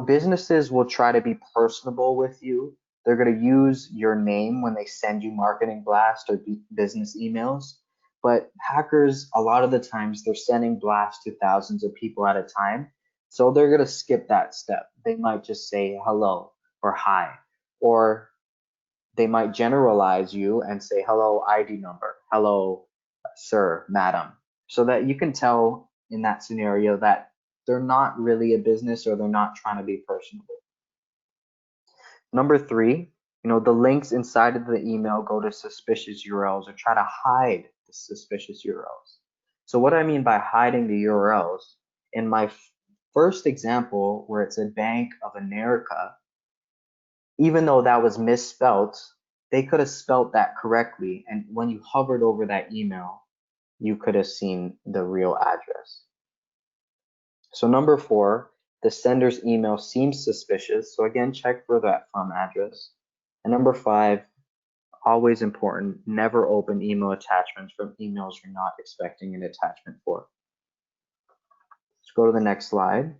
businesses will try to be personable with you. They're going to use your name when they send you marketing blasts or business emails. But hackers, a lot of the times, they're sending blasts to thousands of people at a time. So they're going to skip that step. They might just say hello or hi, or they might generalize you and say hello ID number, hello sir, madam, so that you can tell in that scenario that they're not really a business or they're not trying to be personable. Number 3, the links inside of the email go to suspicious URLs or try to hide the suspicious URLs. So what I mean by hiding the URLs, in my first example where it said Bank of America, even though that was misspelt, they could have spelt that correctly. And when you hovered over that email, you could have seen the real address. So number 4, the sender's email seems suspicious. So again, check for that from address. And number 5, always important, never open email attachments from emails you're not expecting an attachment for. Let's go to the next slide.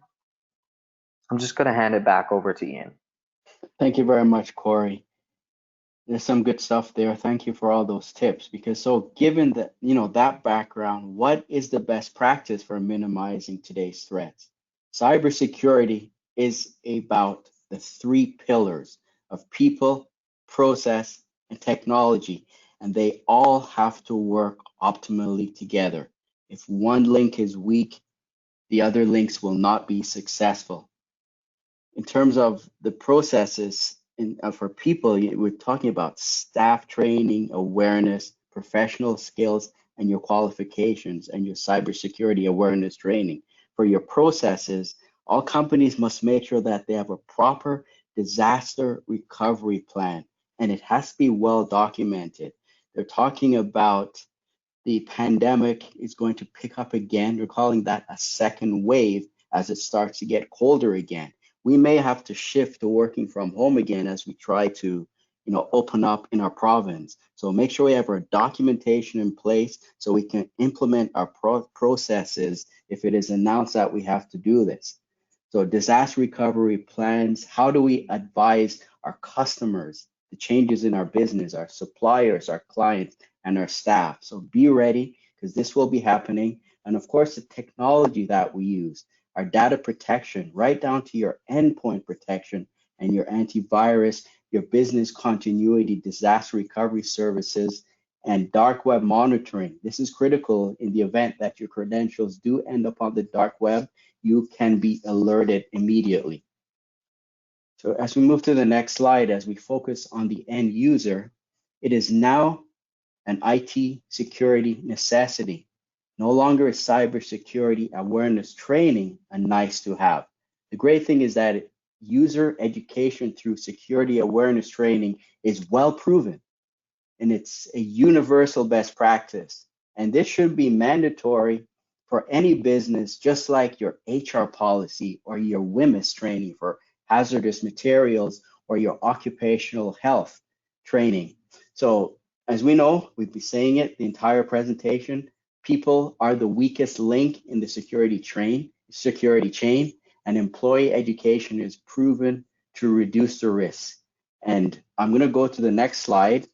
I'm just going to hand it back over to Ian. Thank you very much, Corey. There's some good stuff there. Thank you for all those tips. Because given that, that background, what is the best practice for minimizing today's threats? Cybersecurity is about the 3 pillars of people, process, and technology, and they all have to work optimally together. If one link is weak, the other links will not be successful. In terms of the processes, for people, we're talking about staff training, awareness, professional skills, and your qualifications and your cybersecurity awareness training. For your processes, all companies must make sure that they have a proper disaster recovery plan, and it has to be well documented. They're talking about the pandemic is going to pick up again. They're calling that a second wave as it starts to get colder again. We may have to shift to working from home again as we try to open up in our province. So make sure we have our documentation in place so we can implement our processes if it is announced that we have to do this. So disaster recovery plans, how do we advise our customers, the changes in our business, our suppliers, our clients, and our staff? So be ready, because this will be happening. And of course, the technology that we use, our data protection, right down to your endpoint protection and your antivirus, your business continuity, disaster recovery services, and dark web monitoring. This is critical in the event that your credentials do end up on the dark web. You can be alerted immediately. So as we move to the next slide, as we focus on the end user, it is now an IT security necessity. No longer is cybersecurity awareness training a nice to have. The great thing is that user education through security awareness training is well proven, and it's a universal best practice. And this should be mandatory for any business, just like your HR policy or your WMIS training for hazardous materials or your occupational health training. So as we know, we've been saying it the entire presentation, people are the weakest link in the security chain, and employee education is proven to reduce the risk. And I'm going to go to the next slide,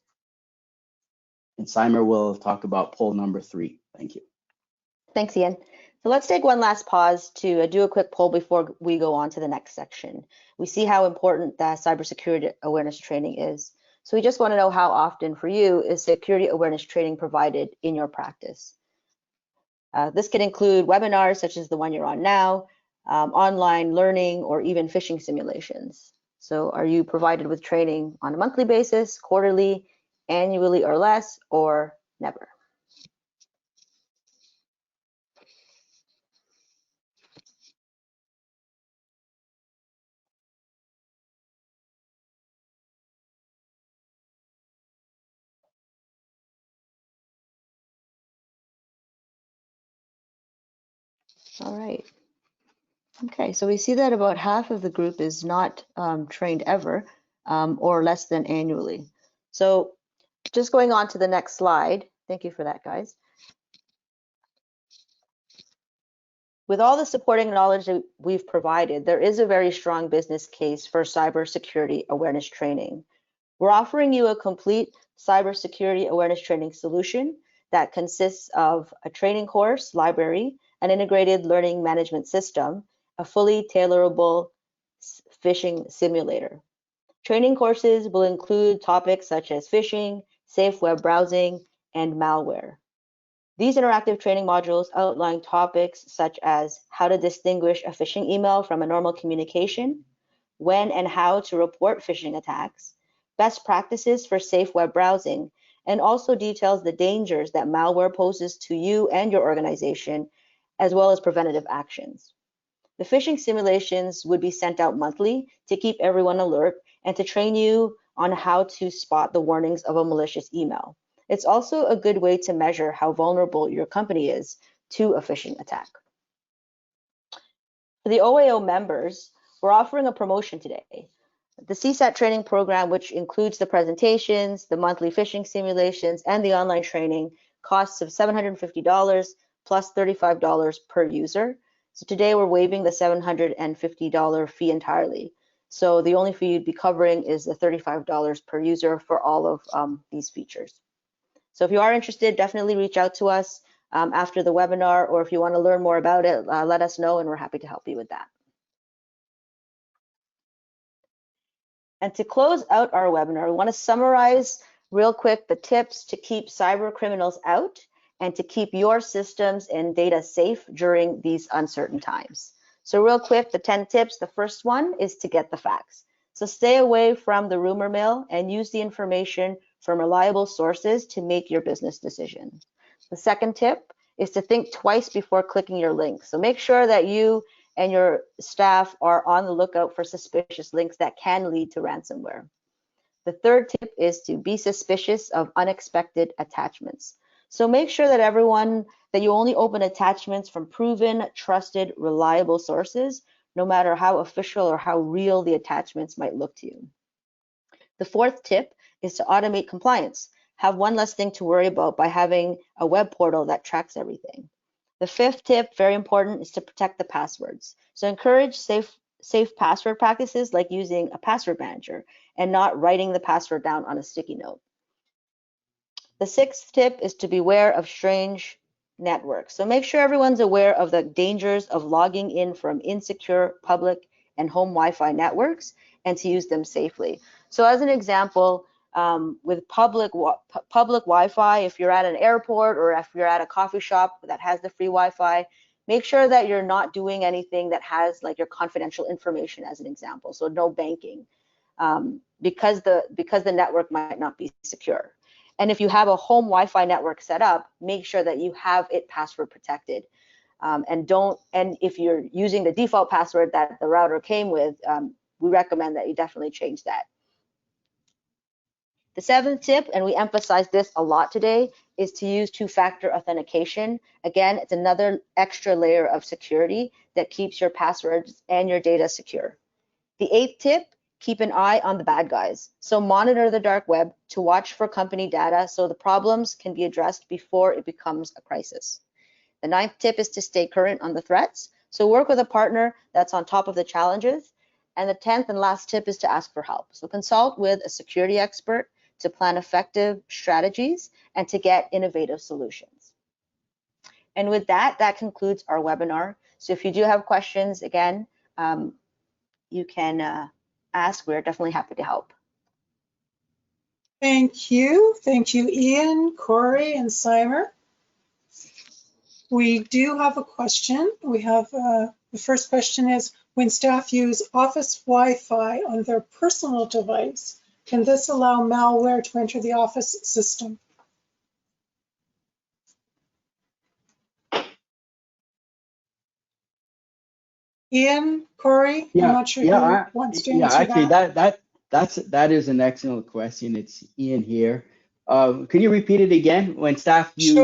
and Seimer will talk about poll number 3. Thank you. Thanks, Ian. So let's take one last pause to do a quick poll before we go on to the next section. We see how important that cybersecurity awareness training is. So we just want to know, how often for you is security awareness training provided in your practice? This can include webinars such as the one you're on now, online learning, or even phishing simulations. So are you provided with training on a monthly basis, quarterly, annually or less, or never? All right. Okay, so we see that about half of the group is not trained ever, or less than annually. So just going on to the next slide. Thank you for that, guys. With all the supporting knowledge that we've provided, there is a very strong business case for cybersecurity awareness training. We're offering you a complete cybersecurity awareness training solution that consists of a training course, library, an integrated learning management system, a fully tailorable phishing simulator. Training courses will include topics such as phishing, safe web browsing, and malware. These interactive training modules outline topics such as how to distinguish a phishing email from a normal communication, when and how to report phishing attacks, best practices for safe web browsing, and also details the dangers that malware poses to you and your organization, as well as preventative actions. The phishing simulations would be sent out monthly to keep everyone alert and to train you on how to spot the warnings of a malicious email. It's also a good way to measure how vulnerable your company is to a phishing attack. For the OAO members, we're offering a promotion today. The CSAT training program, which includes the presentations, the monthly phishing simulations, and the online training, costs of $750 plus $35 per user. So today we're waiving the $750 fee entirely. So the only fee you'd be covering is the $35 per user for all of these features. So if you are interested, definitely reach out to us after the webinar, or if you want to learn more about it, let us know and we're happy to help you with that. And to close out our webinar, we want to summarize real quick the tips to keep cyber criminals out and to keep your systems and data safe during these uncertain times. So real quick, the 10 tips. The first one is to get the facts. So stay away from the rumor mill and use the information from reliable sources to make your business decisions. The second tip is to think twice before clicking your link. So make sure that you and your staff are on the lookout for suspicious links that can lead to ransomware. The third tip is to be suspicious of unexpected attachments. So make sure that you only open attachments from proven, trusted, reliable sources, no matter how official or how real the attachments might look to you. The fourth tip is to automate compliance. Have one less thing to worry about by having a web portal that tracks everything. The fifth tip, very important, is to protect the passwords. So encourage safe password practices like using a password manager and not writing the password down on a sticky note. The sixth tip is to beware of strange networks. So make sure everyone's aware of the dangers of logging in from insecure public and home Wi-Fi networks and to use them safely. So as an example, with public Wi-Fi, if you're at an airport or if you're at a coffee shop that has the free Wi-Fi, make sure that you're not doing anything that has like your confidential information as an example. So no banking, because the network might not be secure. And if you have a home Wi-Fi network set up, make sure that you have it password protected. And if you're using the default password that the router came with, we recommend that you definitely change that. The seventh tip, and we emphasize this a lot today, is to use two-factor authentication. Again, it's another extra layer of security that keeps your passwords and your data secure. The eighth tip, keep an eye on the bad guys. So monitor the dark web to watch for company data so the problems can be addressed before it becomes a crisis. The ninth tip is to stay current on the threats. So work with a partner that's on top of the challenges. And the 10th and last tip is to ask for help. So consult with a security expert to plan effective strategies and to get innovative solutions. And with that, that concludes our webinar. So if you do have questions, again, you can ask. We're definitely happy to help. Thank you. Thank you, Ian, Corey, and Simer. We do have a question. We have the first question is, when staff use office Wi-Fi on their personal device, can this allow malware to enter the office system? Ian, Corey, I'm not sure who wants to answer actually, that. that is an excellent question. It's Ian here. Can you repeat it again? When staff use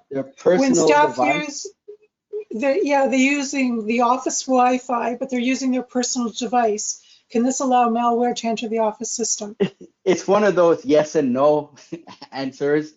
their personal device? They're using the office Wi-Fi, but they're using their personal device. Can this allow malware to enter the office system? It's one of those yes and no answers,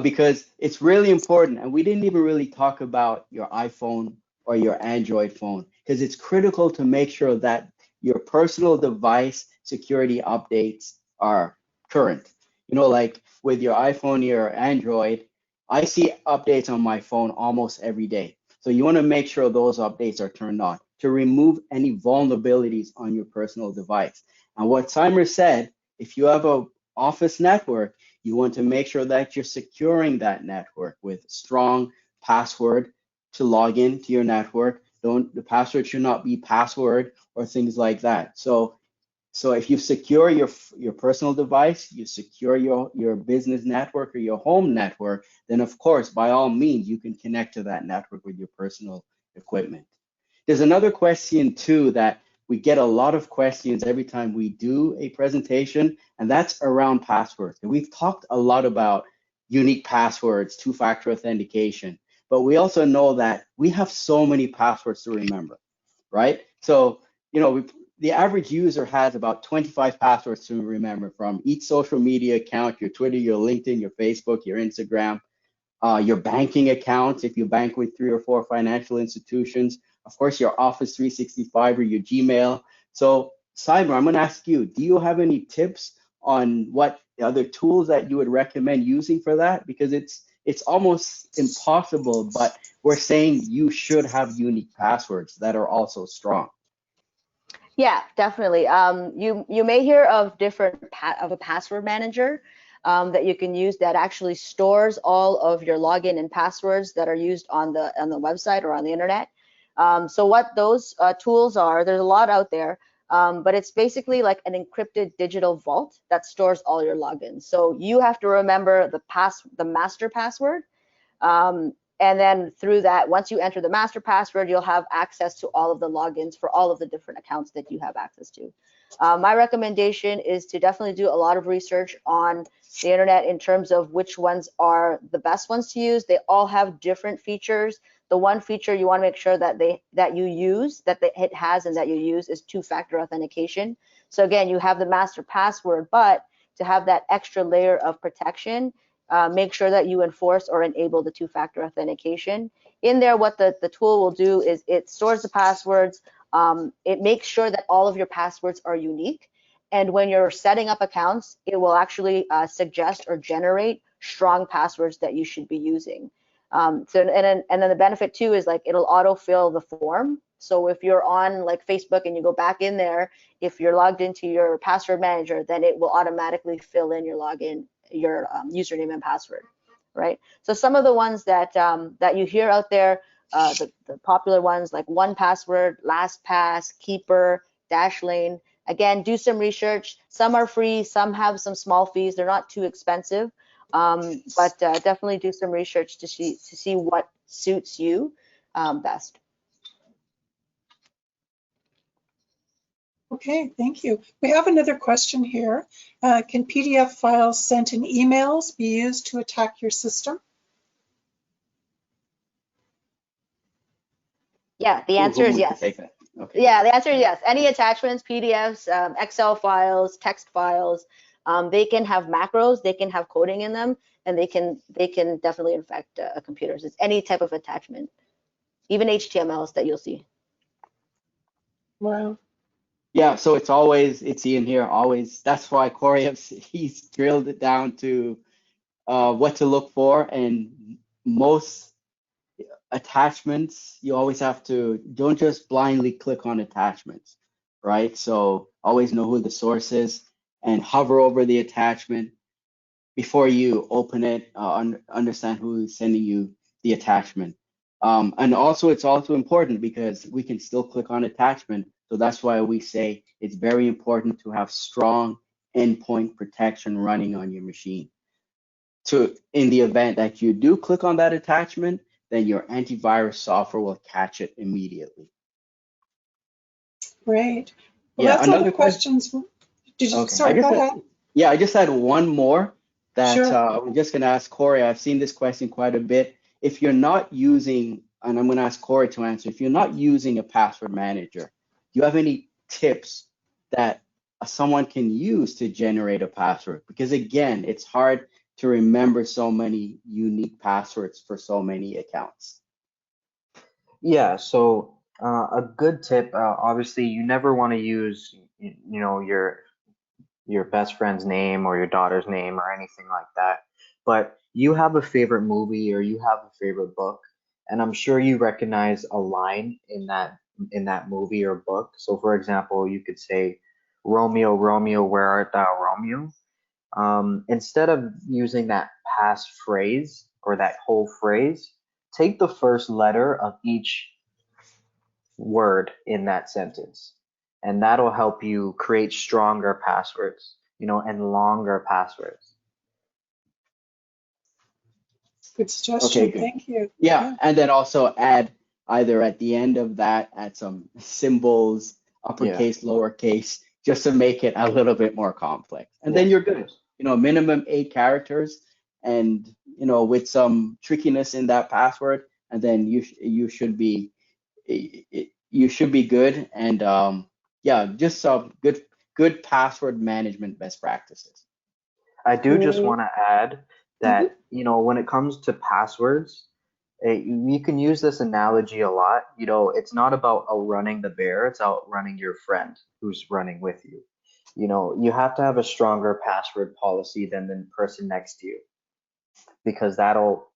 because it's really important. And we didn't even really talk about your iPhone or your Android phone, because it's critical to make sure that your personal device security updates are current. You know, like with your iPhone, your Android, I see updates on my phone almost every day. So you want to make sure those updates are turned on to remove any vulnerabilities on your personal device. And what Simer said, if you have an office network, you want to make sure that you're securing that network with strong password to log into your network. The password should not be password or things like that. So if you secure your personal device, you secure your business network or your home network, then of course, by all means, you can connect to that network with your personal equipment. There's another question too that we get a lot of questions every time we do a presentation, and that's around passwords. And we've talked a lot about unique passwords, two-factor authentication, but we also know that we have so many passwords to remember, right? So, you know, the average user has about 25 passwords to remember from each social media account, your Twitter, your LinkedIn, your Facebook, your Instagram, your banking accounts, if you bank with 3 or 4 financial institutions, of course, your Office 365 or your Gmail. So, Simer, I'm going to ask you, do you have any tips on what other tools that you would recommend using for that? Because it's almost impossible, but we're saying you should have unique passwords that are also strong. Yeah, definitely. You may hear of a password manager that you can use that actually stores all of your login and passwords that are used on the website or on the internet. So what those tools are, there's a lot out there, but it's basically like an encrypted digital vault that stores all your logins. So you have to remember the master password. And then through that, once you enter the master password, you'll have access to all of the logins for all of the different accounts that you have access to. My recommendation is to definitely do a lot of research on the internet in terms of which ones are the best ones to use. They all have different features. The one feature you want to make sure that it has and that you use is two-factor authentication. So again, you have the master password, but to have that extra layer of protection, make sure that you enforce or enable the two-factor authentication. In there, what the tool will do is it stores the passwords. It makes sure that all of your passwords are unique. And when you're setting up accounts, it will actually suggest or generate strong passwords that you should be using. And then the benefit too is like it'll autofill the form. So if you're on like Facebook and you go back in there, if you're logged into your password manager, then it will automatically fill in your login, your username and password, right? So some of the ones that that you hear out there, the popular ones like 1Password, LastPass, Keeper, Dashlane. Again, do some research. Some are free, some have some small fees. They're not too expensive, but definitely do some research to see what suits you best. Okay, thank you. We have another question here. Can PDF files sent in emails be used to attack your system? Yeah, the answer is yes. Okay. Yeah, the answer is yes. Any attachments, PDFs, Excel files, text files, they can have macros, they can have coding in them, and they can definitely infect computers. It's any type of attachment, even HTMLs that you'll see. Wow. Yeah, so it's Ian here, always. That's why Corey, he's drilled it down to what to look for, and most attachments, you always have to, don't just blindly click on attachments, right? So always know who the source is and hover over the attachment before you open it, understand who is sending you the attachment. And also, it's also important because we can still click on attachment. So that's why we say it's very important to have strong endpoint protection running on your machine. In the event that you do click on that attachment, then your antivirus software will catch it immediately. Great. Well, Yeah, that's all the another question. questions. Did you, Okay. sorry, go ahead. Yeah, I just had one more that Sure. I'm just going to ask Corey. I've seen this question quite a bit. If you're not using, and I'm going to ask Corey to answer, if you're not using a password manager, do you have any tips that someone can use to generate a password? Because again, it's hard to remember so many unique passwords for so many accounts. Yeah, so a good tip, obviously you never want to use, you know, your best friend's name or your daughter's name or anything like that. But you have a favorite movie or you have a favorite book, and I'm sure you recognize a line in that movie or book. So for example, you could say, Romeo, Romeo, where art thou, Romeo? Instead of using that passphrase or that whole phrase, take the first letter of each word in that sentence, and that'll help you create stronger passwords, you know, and longer passwords. Good suggestion. Okay, good. Thank you. Yeah, and then also add either at the end of that, add some symbols, uppercase, lowercase, just to make it a little bit more complex. And then you're good. You know, minimum 8 characters, and you know, with some trickiness in that password, and then you should be good. And yeah, just some good password management best practices. I do just Great. want to add that, you know, when it comes to passwords, you can use this analogy a lot. You know, it's not about outrunning the bear, it's outrunning your friend who's running with you. You know, you have to have a stronger password policy than the person next to you, because that'll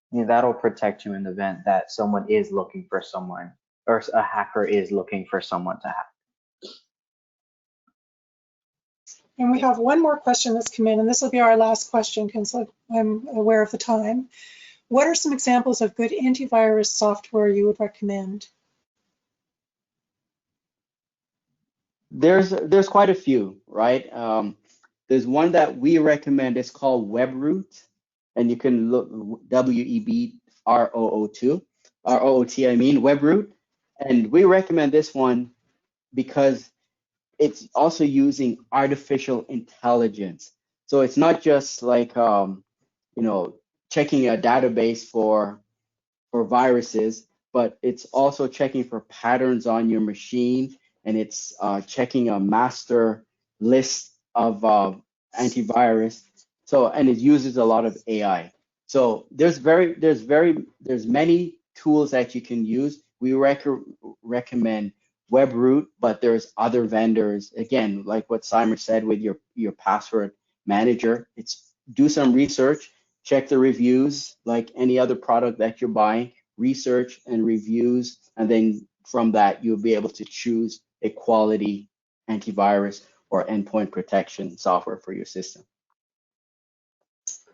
protect you in the event that someone is looking for someone, or a hacker is looking for someone to hack. And we have one more question that's come in, and this will be our last question because I'm aware of the time. What are some examples of good antivirus software you would recommend? There's quite a few, right? There's one that we recommend. It's called WebRoot, and you can look WEBROOT, I mean WebRoot, and we recommend this one because it's also using artificial intelligence. So it's not just like you know, checking a database for viruses, but it's also checking for patterns on your machine, and it's checking a master list of antivirus. So, and it uses a lot of AI. So there's many tools that you can use. We recommend WebRoot, but there's other vendors. Again, like what Simon said with your password manager, it's do some research, check the reviews, like any other product that you're buying, research and reviews, and then from that you'll be able to choose a quality antivirus or endpoint protection software for your system.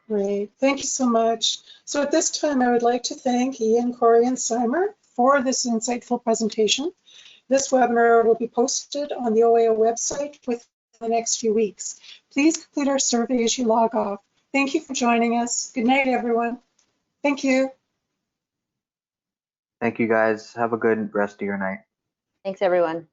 Great, thank you so much. So at this time, I would like to thank Ian, Corey, and Simer for this insightful presentation. This webinar will be posted on the OAO website within the next few weeks. Please complete our survey as you log off. Thank you for joining us. Good night, everyone. Thank you. Thank you guys. Have a good rest of your night. Thanks, everyone.